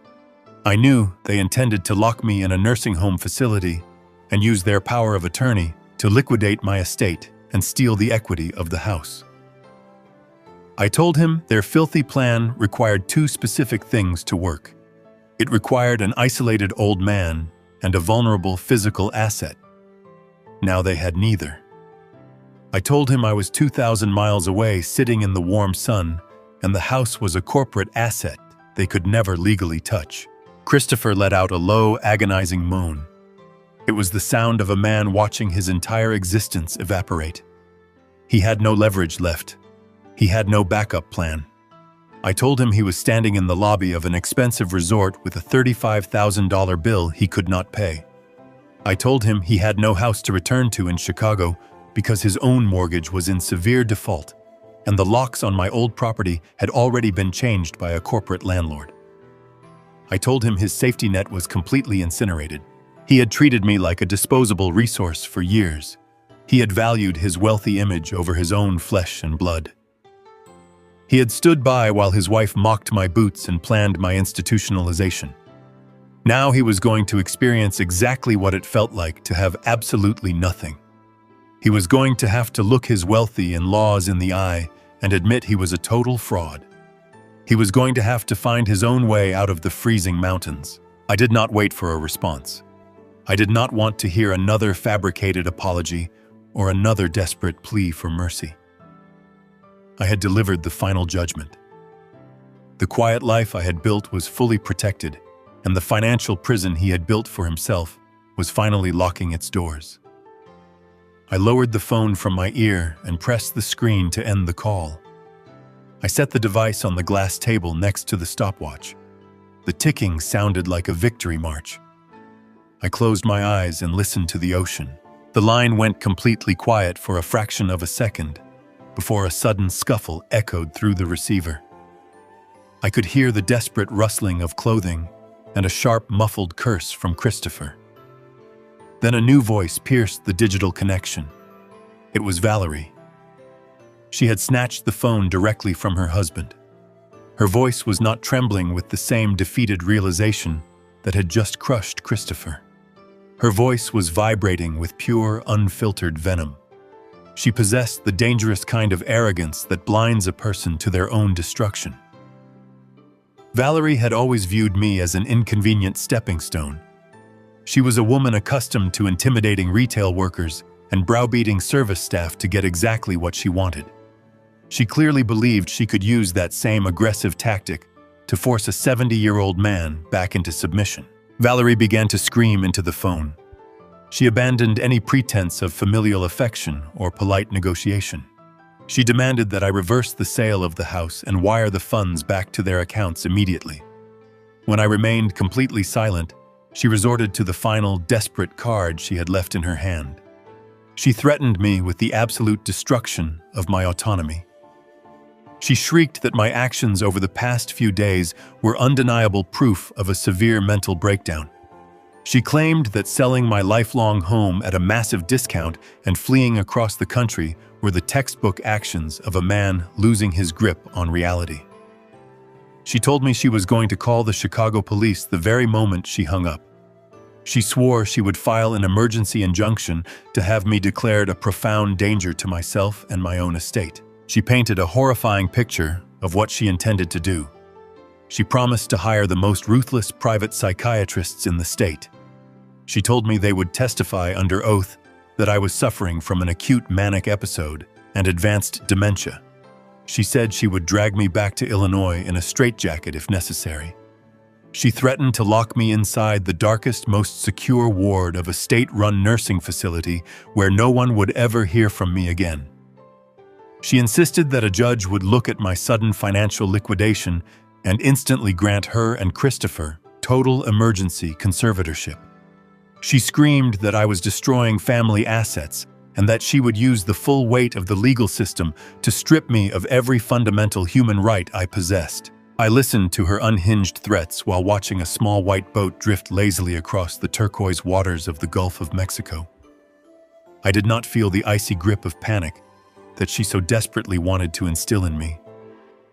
I knew they intended to lock me in a nursing home facility and use their power of attorney to liquidate my estate and steal the equity of the house. I told him their filthy plan required 2 specific things to work. It required an isolated old man and a vulnerable physical asset. Now they had neither. I told him I was 2,000 miles away sitting in the warm sun, and the house was a corporate asset they could never legally touch. Christopher let out a low, agonizing moan. It was the sound of a man watching his entire existence evaporate. He had no leverage left. He had no backup plan. I told him he was standing in the lobby of an expensive resort with a $35,000 bill he could not pay. I told him he had no house to return to in Chicago because his own mortgage was in severe default, and the locks on my old property had already been changed by a corporate landlord. I told him his safety net was completely incinerated. He had treated me like a disposable resource for years. He had valued his wealthy image over his own flesh and blood. He had stood by while his wife mocked my boots and planned my institutionalization. Now he was going to experience exactly what it felt like to have absolutely nothing. He was going to have to look his wealthy in-laws in the eye and admit he was a total fraud. He was going to have to find his own way out of the freezing mountains. I did not wait for a response. I did not want to hear another fabricated apology or another desperate plea for mercy. I had delivered the final judgment. The quiet life I had built was fully protected, and the financial prison he had built for himself was finally locking its doors. I lowered the phone from my ear and pressed the screen to end the call. I set the device on the glass table next to the stopwatch. The ticking sounded like a victory march. I closed my eyes and listened to the ocean. The line went completely quiet for a fraction of a second before a sudden scuffle echoed through the receiver. I could hear the desperate rustling of clothing and a sharp, muffled curse from Christopher. Then a new voice pierced the digital connection. It was Valerie. She had snatched the phone directly from her husband. Her voice was not trembling with the same defeated realization that had just crushed Christopher. Her voice was vibrating with pure, unfiltered venom. She possessed the dangerous kind of arrogance that blinds a person to their own destruction. Valerie had always viewed me as an inconvenient stepping stone. She was a woman accustomed to intimidating retail workers and browbeating service staff to get exactly what she wanted. She clearly believed she could use that same aggressive tactic to force a 70-year-old man back into submission. Valerie began to scream into the phone. She abandoned any pretense of familial affection or polite negotiation. She demanded that I reverse the sale of the house and wire the funds back to their accounts immediately. When I remained completely silent, she resorted to the final desperate card she had left in her hand. She threatened me with the absolute destruction of my autonomy. She shrieked that my actions over the past few days were undeniable proof of a severe mental breakdown. She claimed that selling my lifelong home at a massive discount and fleeing across the country were the textbook actions of a man losing his grip on reality. She told me she was going to call the Chicago police the very moment she hung up. She swore she would file an emergency injunction to have me declared a profound danger to myself and my own estate. She painted a horrifying picture of what she intended to do. She promised to hire the most ruthless private psychiatrists in the state. She told me they would testify under oath that I was suffering from an acute manic episode and advanced dementia. She said she would drag me back to Illinois in a straitjacket if necessary. She threatened to lock me inside the darkest, most secure ward of a state-run nursing facility where no one would ever hear from me again. She insisted that a judge would look at my sudden financial liquidation and instantly grant her and Christopher total emergency conservatorship. She screamed that I was destroying family assets and that she would use the full weight of the legal system to strip me of every fundamental human right I possessed. I listened to her unhinged threats while watching a small white boat drift lazily across the turquoise waters of the Gulf of Mexico. I did not feel the icy grip of panic that she so desperately wanted to instill in me.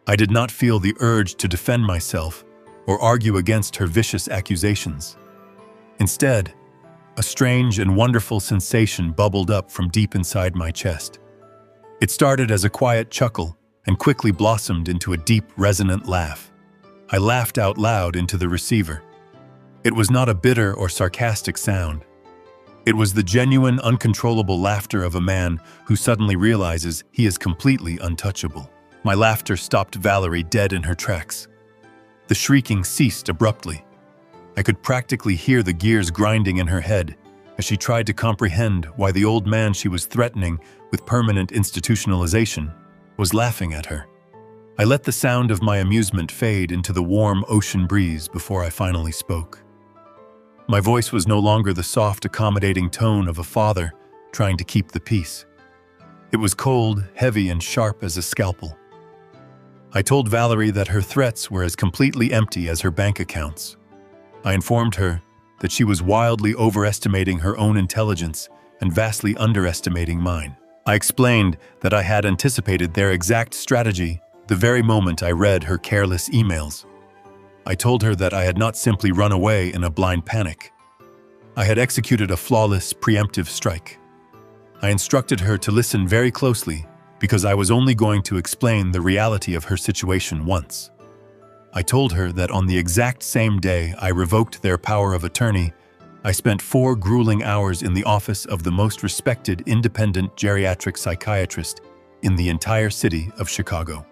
I did not feel the urge to defend myself or argue against her vicious accusations. Instead, a strange and wonderful sensation bubbled up from deep inside my chest. It started as a quiet chuckle and quickly blossomed into a deep, resonant laugh. I laughed out loud into the receiver. It was not a bitter or sarcastic sound. It was the genuine, uncontrollable laughter of a man who suddenly realizes he is completely untouchable. My laughter stopped Valerie dead in her tracks. The shrieking ceased abruptly. I could practically hear the gears grinding in her head as she tried to comprehend why the old man she was threatening with permanent institutionalization was laughing at her. I let the sound of my amusement fade into the warm ocean breeze before I finally spoke. My voice was no longer the soft, accommodating tone of a father trying to keep the peace. It was cold, heavy, and sharp as a scalpel. I told Valerie that her threats were as completely empty as her bank accounts. I informed her that she was wildly overestimating her own intelligence and vastly underestimating mine. I explained that I had anticipated their exact strategy the very moment I read her careless emails. I told her that I had not simply run away in a blind panic. I had executed a flawless, preemptive strike. I instructed her to listen very closely because I was only going to explain the reality of her situation once. I told her that on the exact same day I revoked their power of attorney, I spent 4 grueling hours in the office of the most respected independent geriatric psychiatrist in the entire city of Chicago.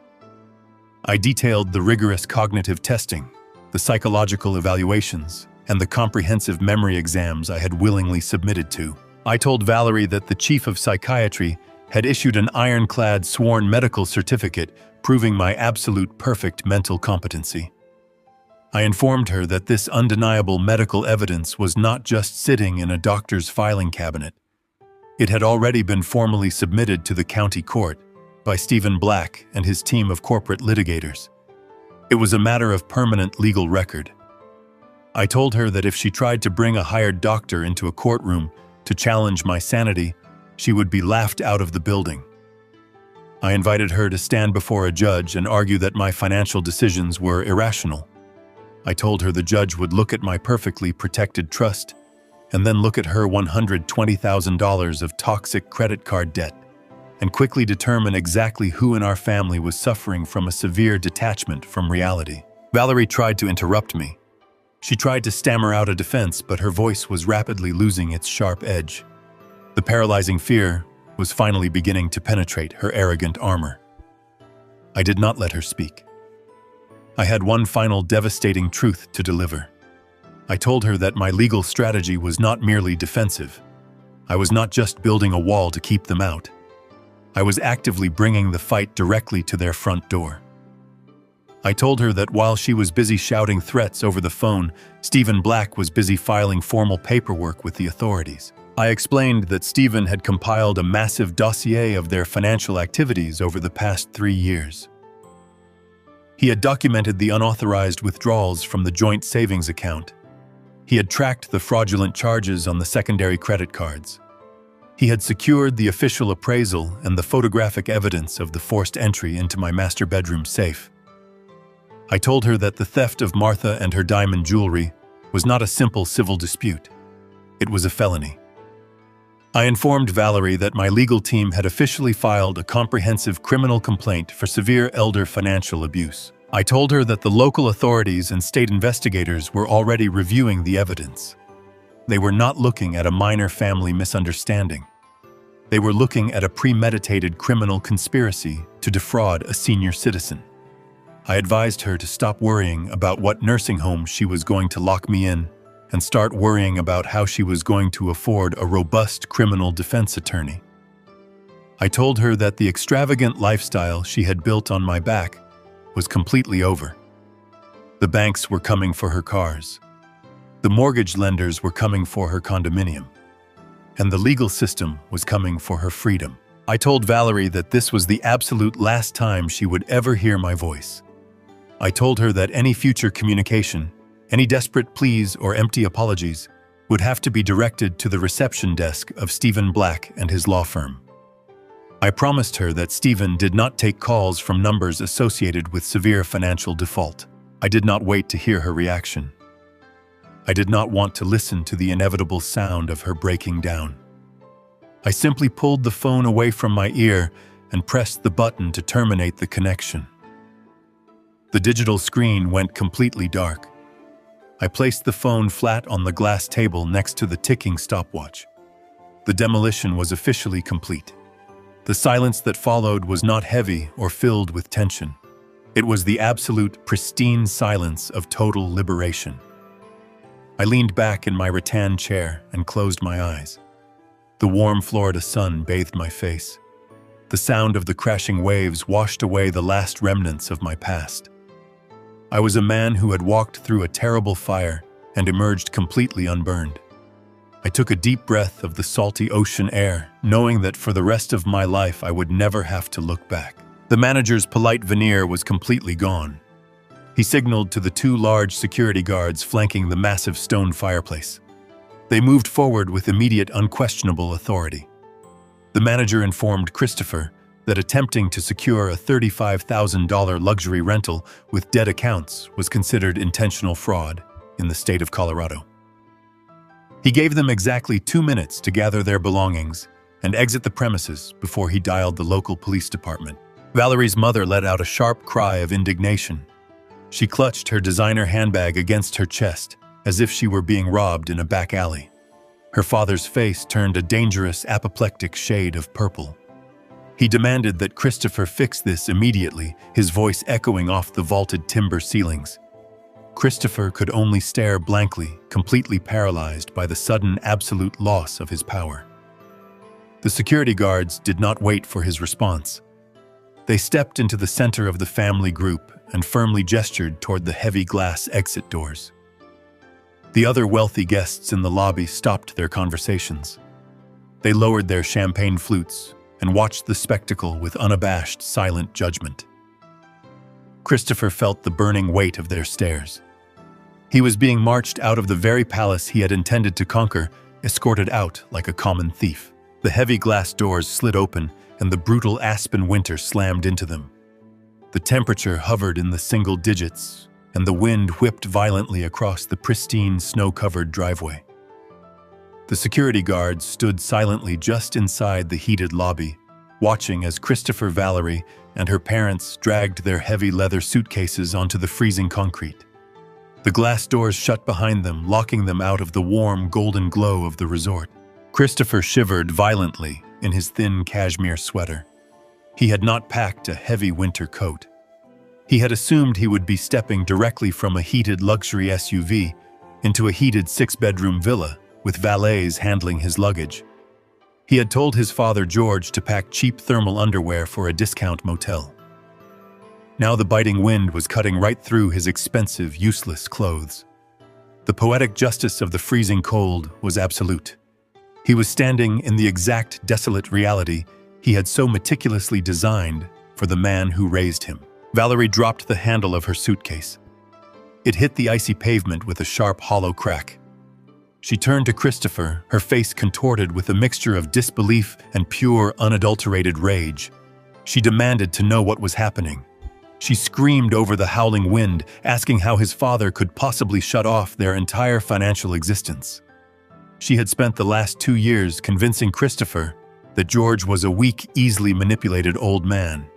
I detailed the rigorous cognitive testing, the psychological evaluations, and the comprehensive memory exams I had willingly submitted to. I told Valerie that the chief of psychiatry had issued an ironclad sworn medical certificate proving my absolute perfect mental competency. I informed her that this undeniable medical evidence was not just sitting in a doctor's filing cabinet. It had already been formally submitted to the county court by Stephen Black and his team of corporate litigators. It was a matter of permanent legal record. I told her that if she tried to bring a hired doctor into a courtroom to challenge my sanity, she would be laughed out of the building. I invited her to stand before a judge and argue that my financial decisions were irrational. I told her the judge would look at my perfectly protected trust and then look at her $120,000 of toxic credit card debt and quickly determine exactly who in our family was suffering from a severe detachment from reality. Valerie tried to interrupt me. She tried to stammer out a defense, but her voice was rapidly losing its sharp edge. The paralyzing fear was finally beginning to penetrate her arrogant armor. I did not let her speak. I had one final devastating truth to deliver. I told her that my legal strategy was not merely defensive. I was not just building a wall to keep them out. I was actively bringing the fight directly to their front door. I told her that while she was busy shouting threats over the phone, Stephen Black was busy filing formal paperwork with the authorities. I explained that Stephen had compiled a massive dossier of their financial activities over the past 3 years. He had documented the unauthorized withdrawals from the joint savings account. He had tracked the fraudulent charges on the secondary credit cards. He had secured the official appraisal and the photographic evidence of the forced entry into my master bedroom safe. I told her that the theft of Martha and her diamond jewelry was not a simple civil dispute. It was a felony. I informed Valerie that my legal team had officially filed a comprehensive criminal complaint for severe elder financial abuse. I told her that the local authorities and state investigators were already reviewing the evidence. They were not looking at a minor family misunderstanding. They were looking at a premeditated criminal conspiracy to defraud a senior citizen. I advised her to stop worrying about what nursing home she was going to lock me in and start worrying about how she was going to afford a robust criminal defense attorney. I told her that the extravagant lifestyle she had built on my back was completely over. The banks were coming for her cars. The mortgage lenders were coming for her condominium. And the legal system was coming for her freedom. I told Valerie that this was the absolute last time she would ever hear my voice. I told her that any future communication, any desperate pleas or empty apologies, would have to be directed to the reception desk of Stephen Black and his law firm. I promised her that Stephen did not take calls from numbers associated with severe financial default. I did not wait to hear her reaction. I did not want to listen to the inevitable sound of her breaking down. I simply pulled the phone away from my ear and pressed the button to terminate the connection. The digital screen went completely dark. I placed the phone flat on the glass table next to the ticking stopwatch. The demolition was officially complete. The silence that followed was not heavy or filled with tension. It was the absolute, pristine silence of total liberation. I leaned back in my rattan chair and closed my eyes. The warm Florida sun bathed my face. The sound of the crashing waves washed away the last remnants of my past. I was a man who had walked through a terrible fire and emerged completely unburned. I took a deep breath of the salty ocean air, knowing that for the rest of my life I would never have to look back. The manager's polite veneer was completely gone. He signaled to the two large security guards flanking the massive stone fireplace. They moved forward with immediate, unquestionable authority. The manager informed Christopher that attempting to secure a $35,000 luxury rental with dead accounts was considered intentional fraud in the state of Colorado. He gave them exactly 2 minutes to gather their belongings and exit the premises before he dialed the local police department. Valerie's mother let out a sharp cry of indignation. She clutched her designer handbag against her chest, as if she were being robbed in a back alley. Her father's face turned a dangerous, apoplectic shade of purple. He demanded that Christopher fix this immediately, his voice echoing off the vaulted timber ceilings. Christopher could only stare blankly, completely paralyzed by the sudden, absolute loss of his power. The security guards did not wait for his response. They stepped into the center of the family group and firmly gestured toward the heavy glass exit doors. The other wealthy guests in the lobby stopped their conversations. They lowered their champagne flutes and watched the spectacle with unabashed, silent judgment. Christopher felt the burning weight of their stares. He was being marched out of the very palace he had intended to conquer, escorted out like a common thief. The heavy glass doors slid open and the brutal aspen winter slammed into them. The temperature hovered in the single digits, and the wind whipped violently across the pristine, snow-covered driveway. The security guards stood silently just inside the heated lobby, watching as Christopher, Valerie, and her parents dragged their heavy leather suitcases onto the freezing concrete. The glass doors shut behind them, locking them out of the warm, golden glow of the resort. Christopher shivered violently in his thin cashmere sweater. He had not packed a heavy winter coat. He had assumed he would be stepping directly from a heated luxury SUV into a heated 6-bedroom villa with valets handling his luggage. He had told his father George to pack cheap thermal underwear for a discount motel. Now the biting wind was cutting right through his expensive, useless clothes. The poetic justice of the freezing cold was absolute. He was standing in the exact desolate reality he had so meticulously designed for the man who raised him. Valerie dropped the handle of her suitcase. It hit the icy pavement with a sharp, hollow crack. She turned to Christopher, her face contorted with a mixture of disbelief and pure, unadulterated rage. She demanded to know what was happening. She screamed over the howling wind, asking how his father could possibly shut off their entire financial existence. She had spent the last 2 years convincing Christopher that George was a weak, easily manipulated old man.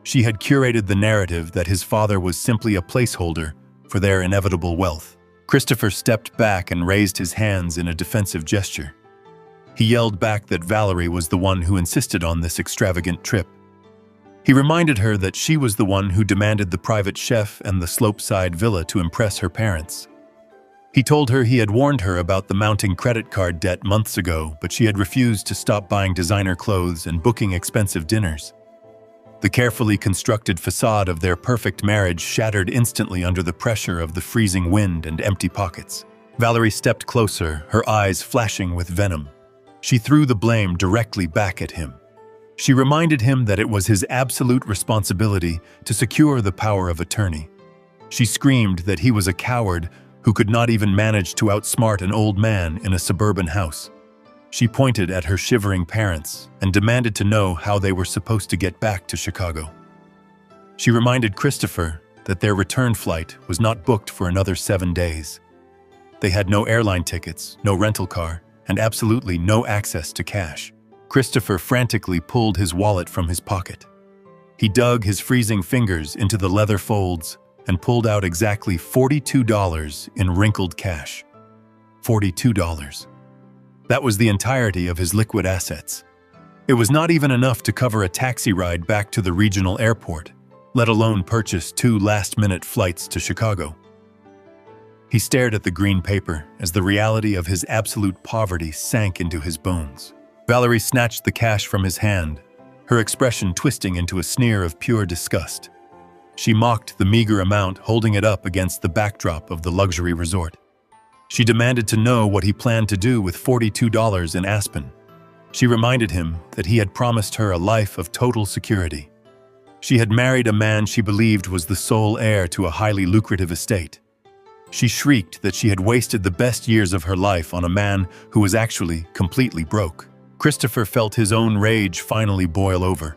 She had curated the narrative that his father was simply a placeholder for their inevitable wealth. Christopher stepped back and raised his hands in a defensive gesture. He yelled back that Valerie was the one who insisted on this extravagant trip. He reminded her that she was the one who demanded the private chef and the slopeside villa to impress her parents. He told her he had warned her about the mounting credit card debt months ago, but she had refused to stop buying designer clothes and booking expensive dinners. The carefully constructed facade of their perfect marriage shattered instantly under the pressure of the freezing wind and empty pockets. Valerie stepped closer, her eyes flashing with venom. She threw the blame directly back at him. She reminded him that it was his absolute responsibility to secure the power of attorney. She screamed that he was a coward who could not even manage to outsmart an old man in a suburban house. She pointed at her shivering parents and demanded to know how they were supposed to get back to Chicago. She reminded Christopher that their return flight was not booked for another 7 days. They had no airline tickets, no rental car, and absolutely no access to cash. Christopher frantically pulled his wallet from his pocket. He dug his freezing fingers into the leather folds and pulled out exactly $42 in wrinkled cash. $42. That was the entirety of his liquid assets. It was not even enough to cover a taxi ride back to the regional airport, let alone purchase 2 last-minute flights to Chicago. He stared at the green paper as the reality of his absolute poverty sank into his bones. Valerie snatched the cash from his hand, her expression twisting into a sneer of pure disgust. She mocked the meager amount, holding it up against the backdrop of the luxury resort. She demanded to know what he planned to do with $42 in Aspen. She reminded him that he had promised her a life of total security. She had married a man she believed was the sole heir to a highly lucrative estate. She shrieked that she had wasted the best years of her life on a man who was actually completely broke. Christopher felt his own rage finally boil over.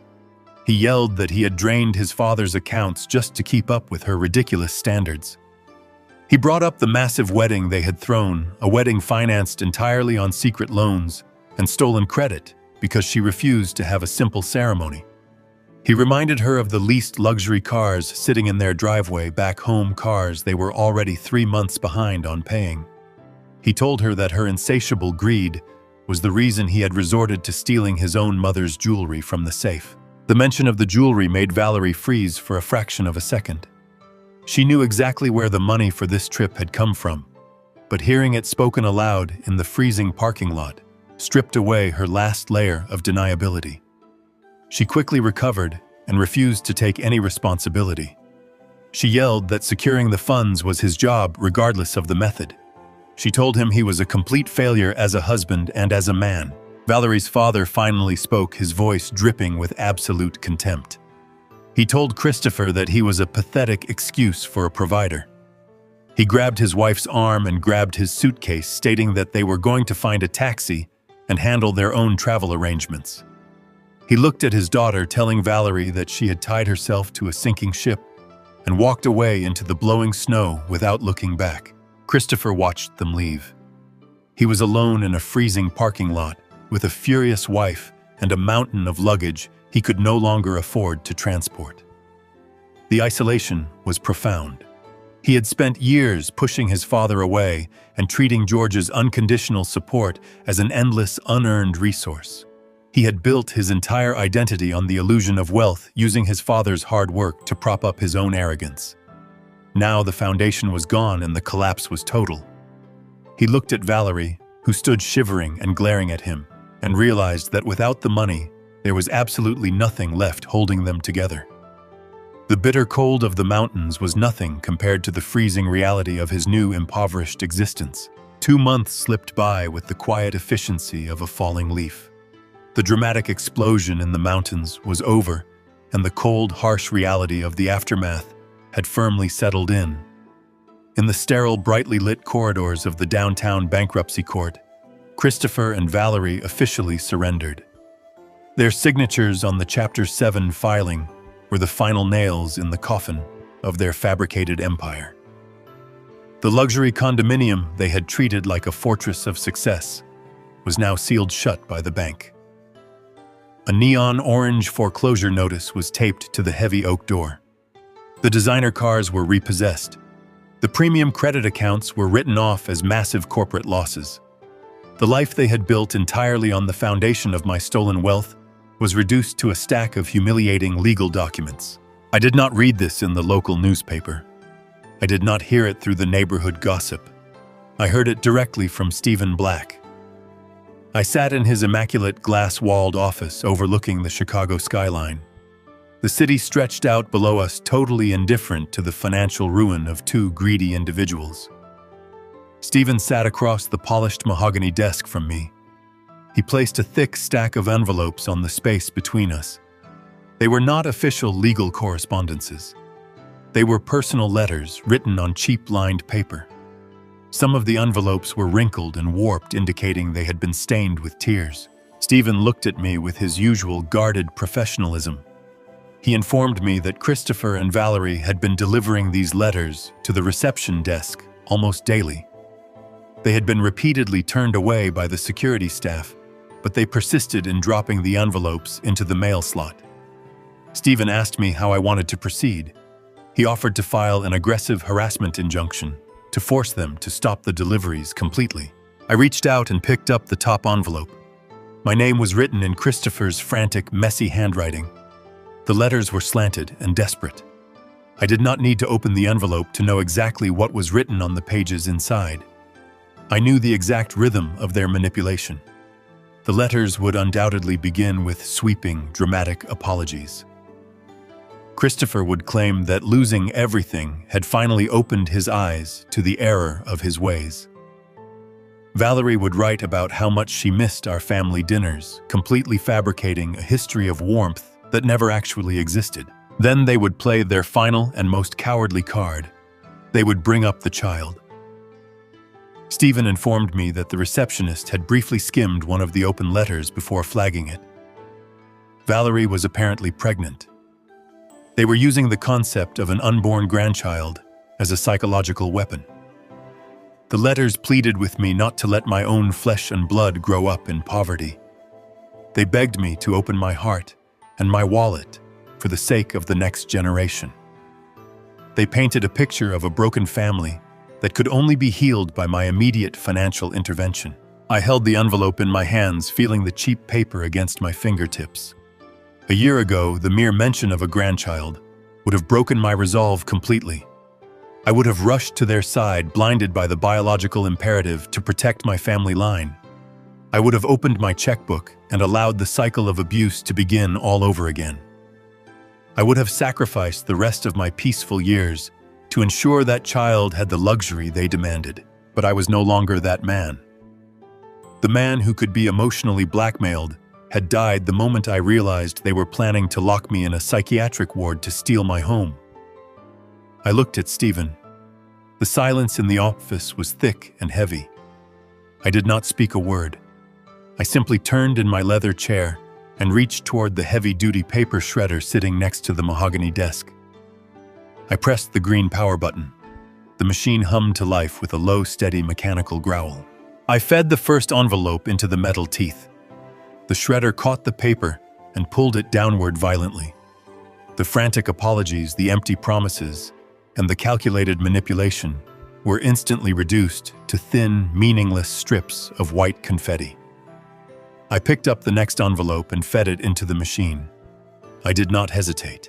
He yelled that he had drained his father's accounts just to keep up with her ridiculous standards. He brought up the massive wedding they had thrown, a wedding financed entirely on secret loans and stolen credit because she refused to have a simple ceremony. He reminded her of the leased luxury cars sitting in their driveway, back home cars they were already 3 months behind on paying. He told her that her insatiable greed was the reason he had resorted to stealing his own mother's jewelry from the safe. The mention of the jewelry made Valerie freeze for a fraction of a second. She knew exactly where the money for this trip had come from, but hearing it spoken aloud in the freezing parking lot stripped away her last layer of deniability. She quickly recovered and refused to take any responsibility. She yelled that securing the funds was his job regardless of the method. She told him he was a complete failure as a husband and as a man. Valerie's father finally spoke, his voice dripping with absolute contempt. He told Christopher that he was a pathetic excuse for a provider. He grabbed his wife's arm and grabbed his suitcase, stating that they were going to find a taxi and handle their own travel arrangements. He looked at his daughter, telling Valerie that she had tied herself to a sinking ship and walked away into the blowing snow without looking back. Christopher watched them leave. He was alone in a freezing parking lot with a furious wife and a mountain of luggage he could no longer afford to transport. The isolation was profound. He had spent years pushing his father away and treating George's unconditional support as an endless, unearned resource. He had built his entire identity on the illusion of wealth, using his father's hard work to prop up his own arrogance. Now the foundation was gone and the collapse was total. He looked at Valerie, who stood shivering and glaring at him, and realized that without the money, there was absolutely nothing left holding them together. The bitter cold of the mountains was nothing compared to the freezing reality of his new impoverished existence. 2 months slipped by with the quiet efficiency of a falling leaf. The dramatic explosion in the mountains was over, and the cold, harsh reality of the aftermath had firmly settled in. In the sterile, brightly lit corridors of the downtown bankruptcy court, Christopher and Valerie officially surrendered. Their signatures on the Chapter 7 filing were the final nails in the coffin of their fabricated empire. The luxury condominium they had treated like a fortress of success was now sealed shut by the bank. A neon orange foreclosure notice was taped to the heavy oak door. The designer cars were repossessed. The premium credit accounts were written off as massive corporate losses. The life they had built entirely on the foundation of my stolen wealth was reduced to a stack of humiliating legal documents. I did not read this in the local newspaper. I did not hear it through the neighborhood gossip. I heard it directly from Stephen Black. I sat in his immaculate glass-walled office overlooking the Chicago skyline. The city stretched out below us, totally indifferent to the financial ruin of two greedy individuals. Stephen sat across the polished mahogany desk from me. He placed a thick stack of envelopes on the space between us. They were not official legal correspondences. They were personal letters written on cheap lined paper. Some of the envelopes were wrinkled and warped, indicating they had been stained with tears. Stephen looked at me with his usual guarded professionalism. He informed me that Christopher and Valerie had been delivering these letters to the reception desk almost daily. They had been repeatedly turned away by the security staff, but they persisted in dropping the envelopes into the mail slot. Stephen asked me how I wanted to proceed. He offered to file an aggressive harassment injunction to force them to stop the deliveries completely. I reached out and picked up the top envelope. My name was written in Christopher's frantic, messy handwriting. The letters were slanted and desperate. I did not need to open the envelope to know exactly what was written on the pages inside. I knew the exact rhythm of their manipulation. The letters would undoubtedly begin with sweeping, dramatic apologies. Christopher would claim that losing everything had finally opened his eyes to the error of his ways. Valerie would write about how much she missed our family dinners, completely fabricating a history of warmth that never actually existed. Then they would play their final and most cowardly card. They would bring up the child. Stephen informed me that the receptionist had briefly skimmed one of the open letters before flagging it. Valerie was apparently pregnant. They were using the concept of an unborn grandchild as a psychological weapon. The letters pleaded with me not to let my own flesh and blood grow up in poverty. They begged me to open my heart and my wallet for the sake of the next generation. They painted a picture of a broken family that could only be healed by my immediate financial intervention. I held the envelope in my hands, feeling the cheap paper against my fingertips. A year ago, the mere mention of a grandchild would have broken my resolve completely. I would have rushed to their side, blinded by the biological imperative to protect my family line. I would have opened my checkbook and allowed the cycle of abuse to begin all over again. I would have sacrificed the rest of my peaceful years to ensure that child had the luxury they demanded, but I was no longer that man. The man who could be emotionally blackmailed had died the moment I realized they were planning to lock me in a psychiatric ward to steal my home. I looked at Stephen. The silence in the office was thick and heavy. I did not speak a word. I simply turned in my leather chair and reached toward the heavy-duty paper shredder sitting next to the mahogany desk. I pressed the green power button. The machine hummed to life with a low, steady mechanical growl. I fed the first envelope into the metal teeth. The shredder caught the paper and pulled it downward violently. The frantic apologies, the empty promises, and the calculated manipulation were instantly reduced to thin, meaningless strips of white confetti. I picked up the next envelope and fed it into the machine. I did not hesitate.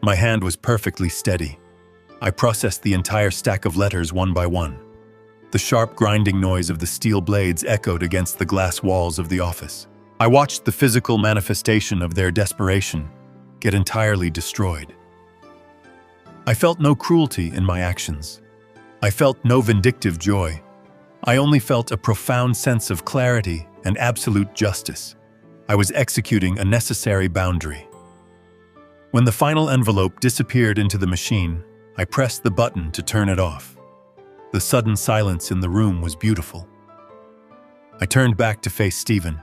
My hand was perfectly steady. I processed the entire stack of letters one by one. The sharp grinding noise of the steel blades echoed against the glass walls of the office. I watched the physical manifestation of their desperation get entirely destroyed. I felt no cruelty in my actions. I felt no vindictive joy. I only felt a profound sense of clarity and absolute justice. I was executing a necessary boundary. When the final envelope disappeared into the machine, I pressed the button to turn it off. The sudden silence in the room was beautiful. I turned back to face Stephen.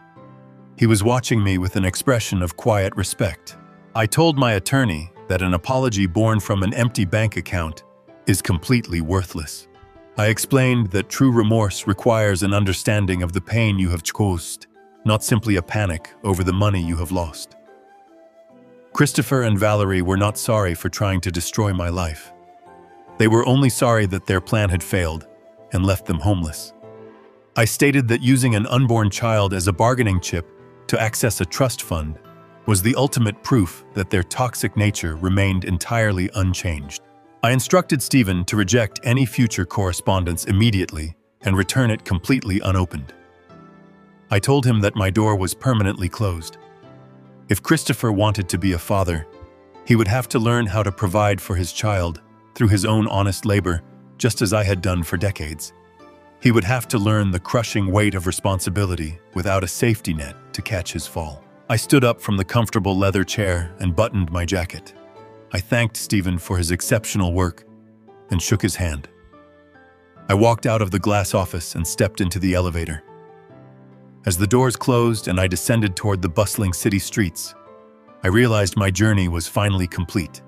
He was watching me with an expression of quiet respect. I told my attorney that an apology born from an empty bank account is completely worthless. I explained that true remorse requires an understanding of the pain you have caused not simply a panic over the money you have lost. Christopher and Valerie were not sorry for trying to destroy my life. They were only sorry that their plan had failed and left them homeless. I stated that using an unborn child as a bargaining chip to access a trust fund was the ultimate proof that their toxic nature remained entirely unchanged. I instructed Stephen to reject any future correspondence immediately and return it completely unopened. I told him that my door was permanently closed. If Christopher wanted to be a father, he would have to learn how to provide for his child through his own honest labor, just as I had done for decades. He would have to learn the crushing weight of responsibility without a safety net to catch his fall. I stood up from the comfortable leather chair and buttoned my jacket. I thanked Stephen for his exceptional work and shook his hand. I walked out of the glass office and stepped into the elevator. As the doors closed and I descended toward the bustling city streets, I realized my journey was finally complete.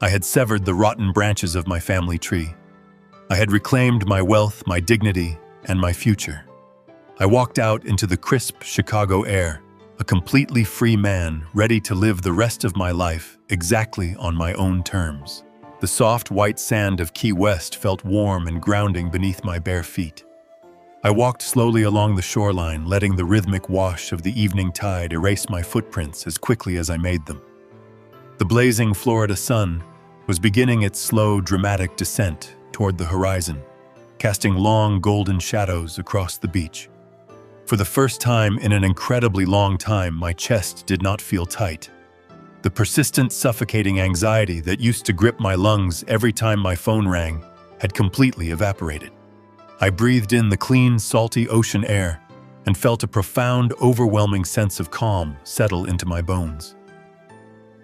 I had severed the rotten branches of my family tree. I had reclaimed my wealth, my dignity, and my future. I walked out into the crisp Chicago air, a completely free man, ready to live the rest of my life exactly on my own terms. The soft white sand of Key West felt warm and grounding beneath my bare feet. I walked slowly along the shoreline, letting the rhythmic wash of the evening tide erase my footprints as quickly as I made them. The blazing Florida sun was beginning its slow, dramatic descent toward the horizon, casting long golden shadows across the beach. For the first time in an incredibly long time, my chest did not feel tight. The persistent, suffocating anxiety that used to grip my lungs every time my phone rang had completely evaporated. I breathed in the clean, salty ocean air and felt a profound, overwhelming sense of calm settle into my bones.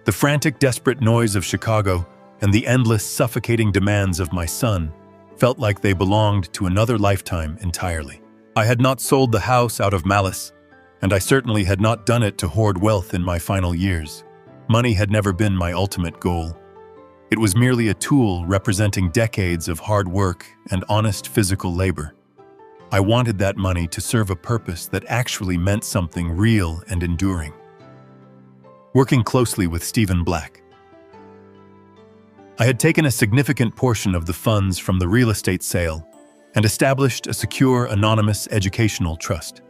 The frantic, desperate noise of Chicago and the endless, suffocating demands of my son felt like they belonged to another lifetime entirely. I had not sold the house out of malice, and I certainly had not done it to hoard wealth in my final years. Money had never been my ultimate goal. It was merely a tool representing decades of hard work and honest physical labor. I wanted that money to serve a purpose that actually meant something real and enduring. Working closely with Stephen Black, I had taken a significant portion of the funds from the real estate sale and established a secure, anonymous educational trust.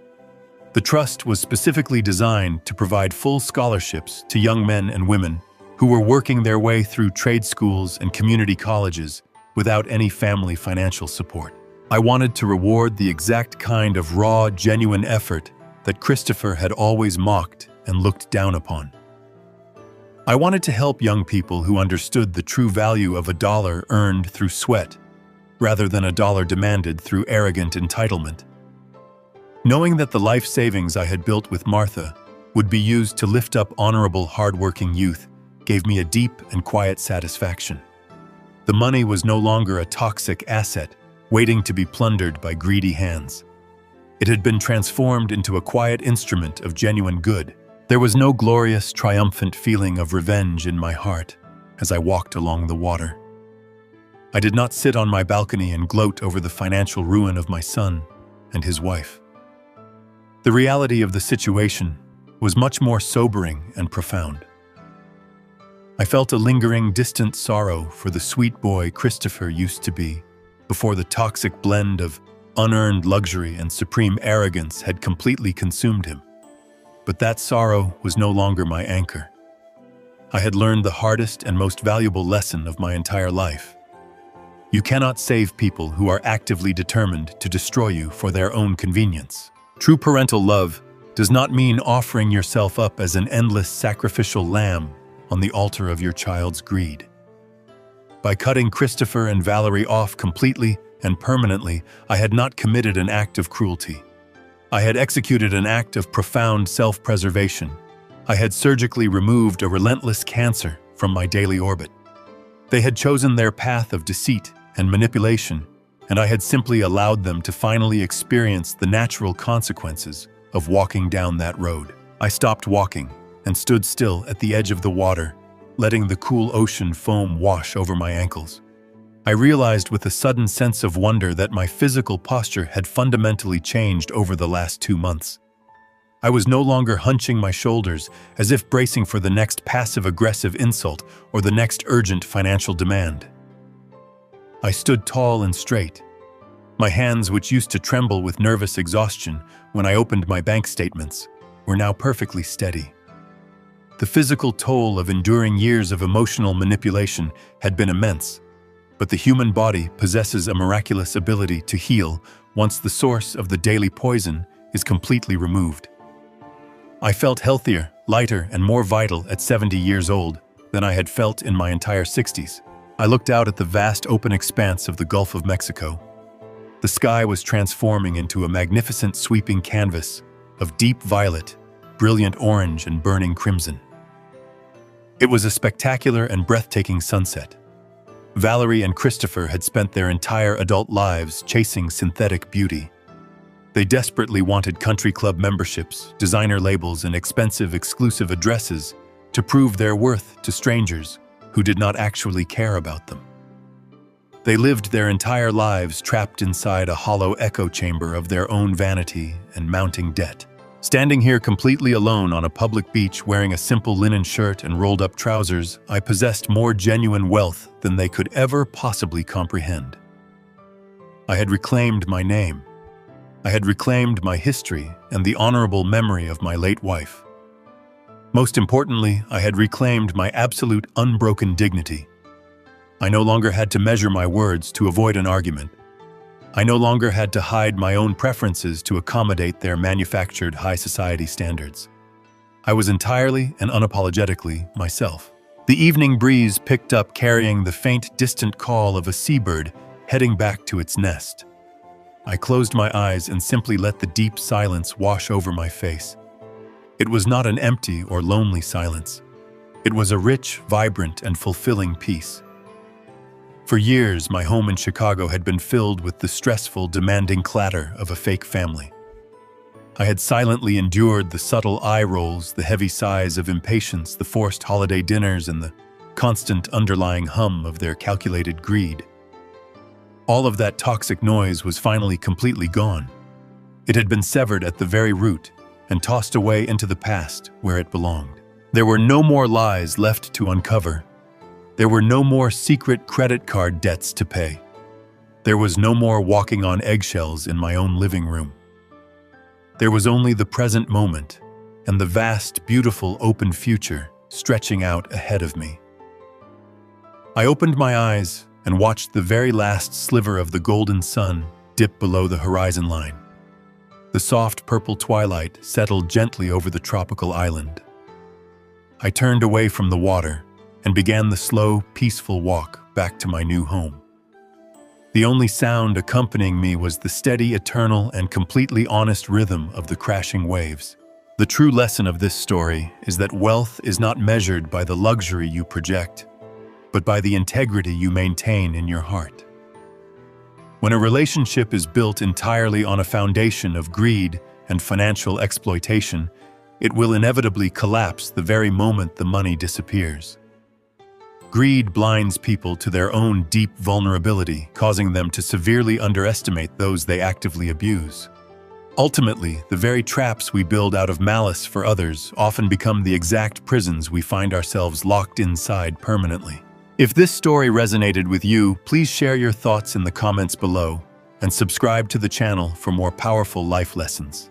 The trust was specifically designed to provide full scholarships to young men and women who were working their way through trade schools and community colleges without any family financial support. I wanted to reward the exact kind of raw, genuine effort that Christopher had always mocked and looked down upon. I wanted to help young people who understood the true value of a dollar earned through sweat, rather than a dollar demanded through arrogant entitlement. Knowing that the life savings I had built with Martha would be used to lift up honorable, hard-working youth gave me a deep and quiet satisfaction. The money was no longer a toxic asset waiting to be plundered by greedy hands. It had been transformed into a quiet instrument of genuine good. There was no glorious, triumphant feeling of revenge in my heart as I walked along the water. I did not sit on my balcony and gloat over the financial ruin of my son and his wife. The reality of the situation was much more sobering and profound. I felt a lingering, distant sorrow for the sweet boy Christopher used to be before the toxic blend of unearned luxury and supreme arrogance had completely consumed him. But that sorrow was no longer my anchor. I had learned the hardest and most valuable lesson of my entire life. You cannot save people who are actively determined to destroy you for their own convenience. True parental love does not mean offering yourself up as an endless sacrificial lamb on the altar of your child's greed. By cutting Christopher and Valerie off completely and permanently, I had not committed an act of cruelty. I had executed an act of profound self-preservation. I had surgically removed a relentless cancer from my daily orbit. They had chosen their path of deceit and manipulation, and I had simply allowed them to finally experience the natural consequences of walking down that road. I stopped walking and stood still at the edge of the water, letting the cool ocean foam wash over my ankles. I realized with a sudden sense of wonder that my physical posture had fundamentally changed over the last 2 months. I was no longer hunching my shoulders as if bracing for the next passive-aggressive insult or the next urgent financial demand. I stood tall and straight. My hands, which used to tremble with nervous exhaustion when I opened my bank statements, were now perfectly steady. The physical toll of enduring years of emotional manipulation had been immense, but the human body possesses a miraculous ability to heal once the source of the daily poison is completely removed. I felt healthier, lighter, and more vital at 70 years old than I had felt in my entire 60s. I looked out at the vast open expanse of the Gulf of Mexico. The sky was transforming into a magnificent sweeping canvas of deep violet, brilliant orange, and burning crimson. It was a spectacular and breathtaking sunset. Valerie and Christopher had spent their entire adult lives chasing synthetic beauty. They desperately wanted country club memberships, designer labels, and expensive exclusive addresses to prove their worth to strangers who did not actually care about them. They lived their entire lives trapped inside a hollow echo chamber of their own vanity and mounting debt. Standing here completely alone on a public beach wearing a simple linen shirt and rolled-up trousers, I possessed more genuine wealth than they could ever possibly comprehend. I had reclaimed my name. I had reclaimed my history and the honorable memory of my late wife. Most importantly, I had reclaimed my absolute unbroken dignity. I no longer had to measure my words to avoid an argument. I no longer had to hide my own preferences to accommodate their manufactured high society standards. I was entirely and unapologetically myself. The evening breeze picked up carrying the faint, distant call of a seabird heading back to its nest. I closed my eyes and simply let the deep silence wash over my face. It was not an empty or lonely silence. It was a rich, vibrant, and fulfilling peace. For years, my home in Chicago had been filled with the stressful, demanding clatter of a fake family. I had silently endured the subtle eye rolls, the heavy sighs of impatience, the forced holiday dinners, and the constant underlying hum of their calculated greed. All of that toxic noise was finally completely gone. It had been severed at the very root and tossed away into the past where it belonged. There were no more lies left to uncover. There were no more secret credit card debts to pay. There was no more walking on eggshells in my own living room. There was only the present moment and the vast, beautiful, open future stretching out ahead of me. I opened my eyes and watched the very last sliver of the golden sun dip below the horizon line. The soft purple twilight settled gently over the tropical island. I turned away from the water and began the slow, peaceful walk back to my new home. The only sound accompanying me was the steady, eternal, and completely honest rhythm of the crashing waves. The true lesson of this story is that wealth is not measured by the luxury you project, but by the integrity you maintain in your heart. When a relationship is built entirely on a foundation of greed and financial exploitation, it will inevitably collapse the very moment the money disappears. Greed blinds people to their own deep vulnerability, causing them to severely underestimate those they actively abuse. Ultimately, the very traps we build out of malice for others often become the exact prisons we find ourselves locked inside permanently. If this story resonated with you, please share your thoughts in the comments below and subscribe to the channel for more powerful life lessons.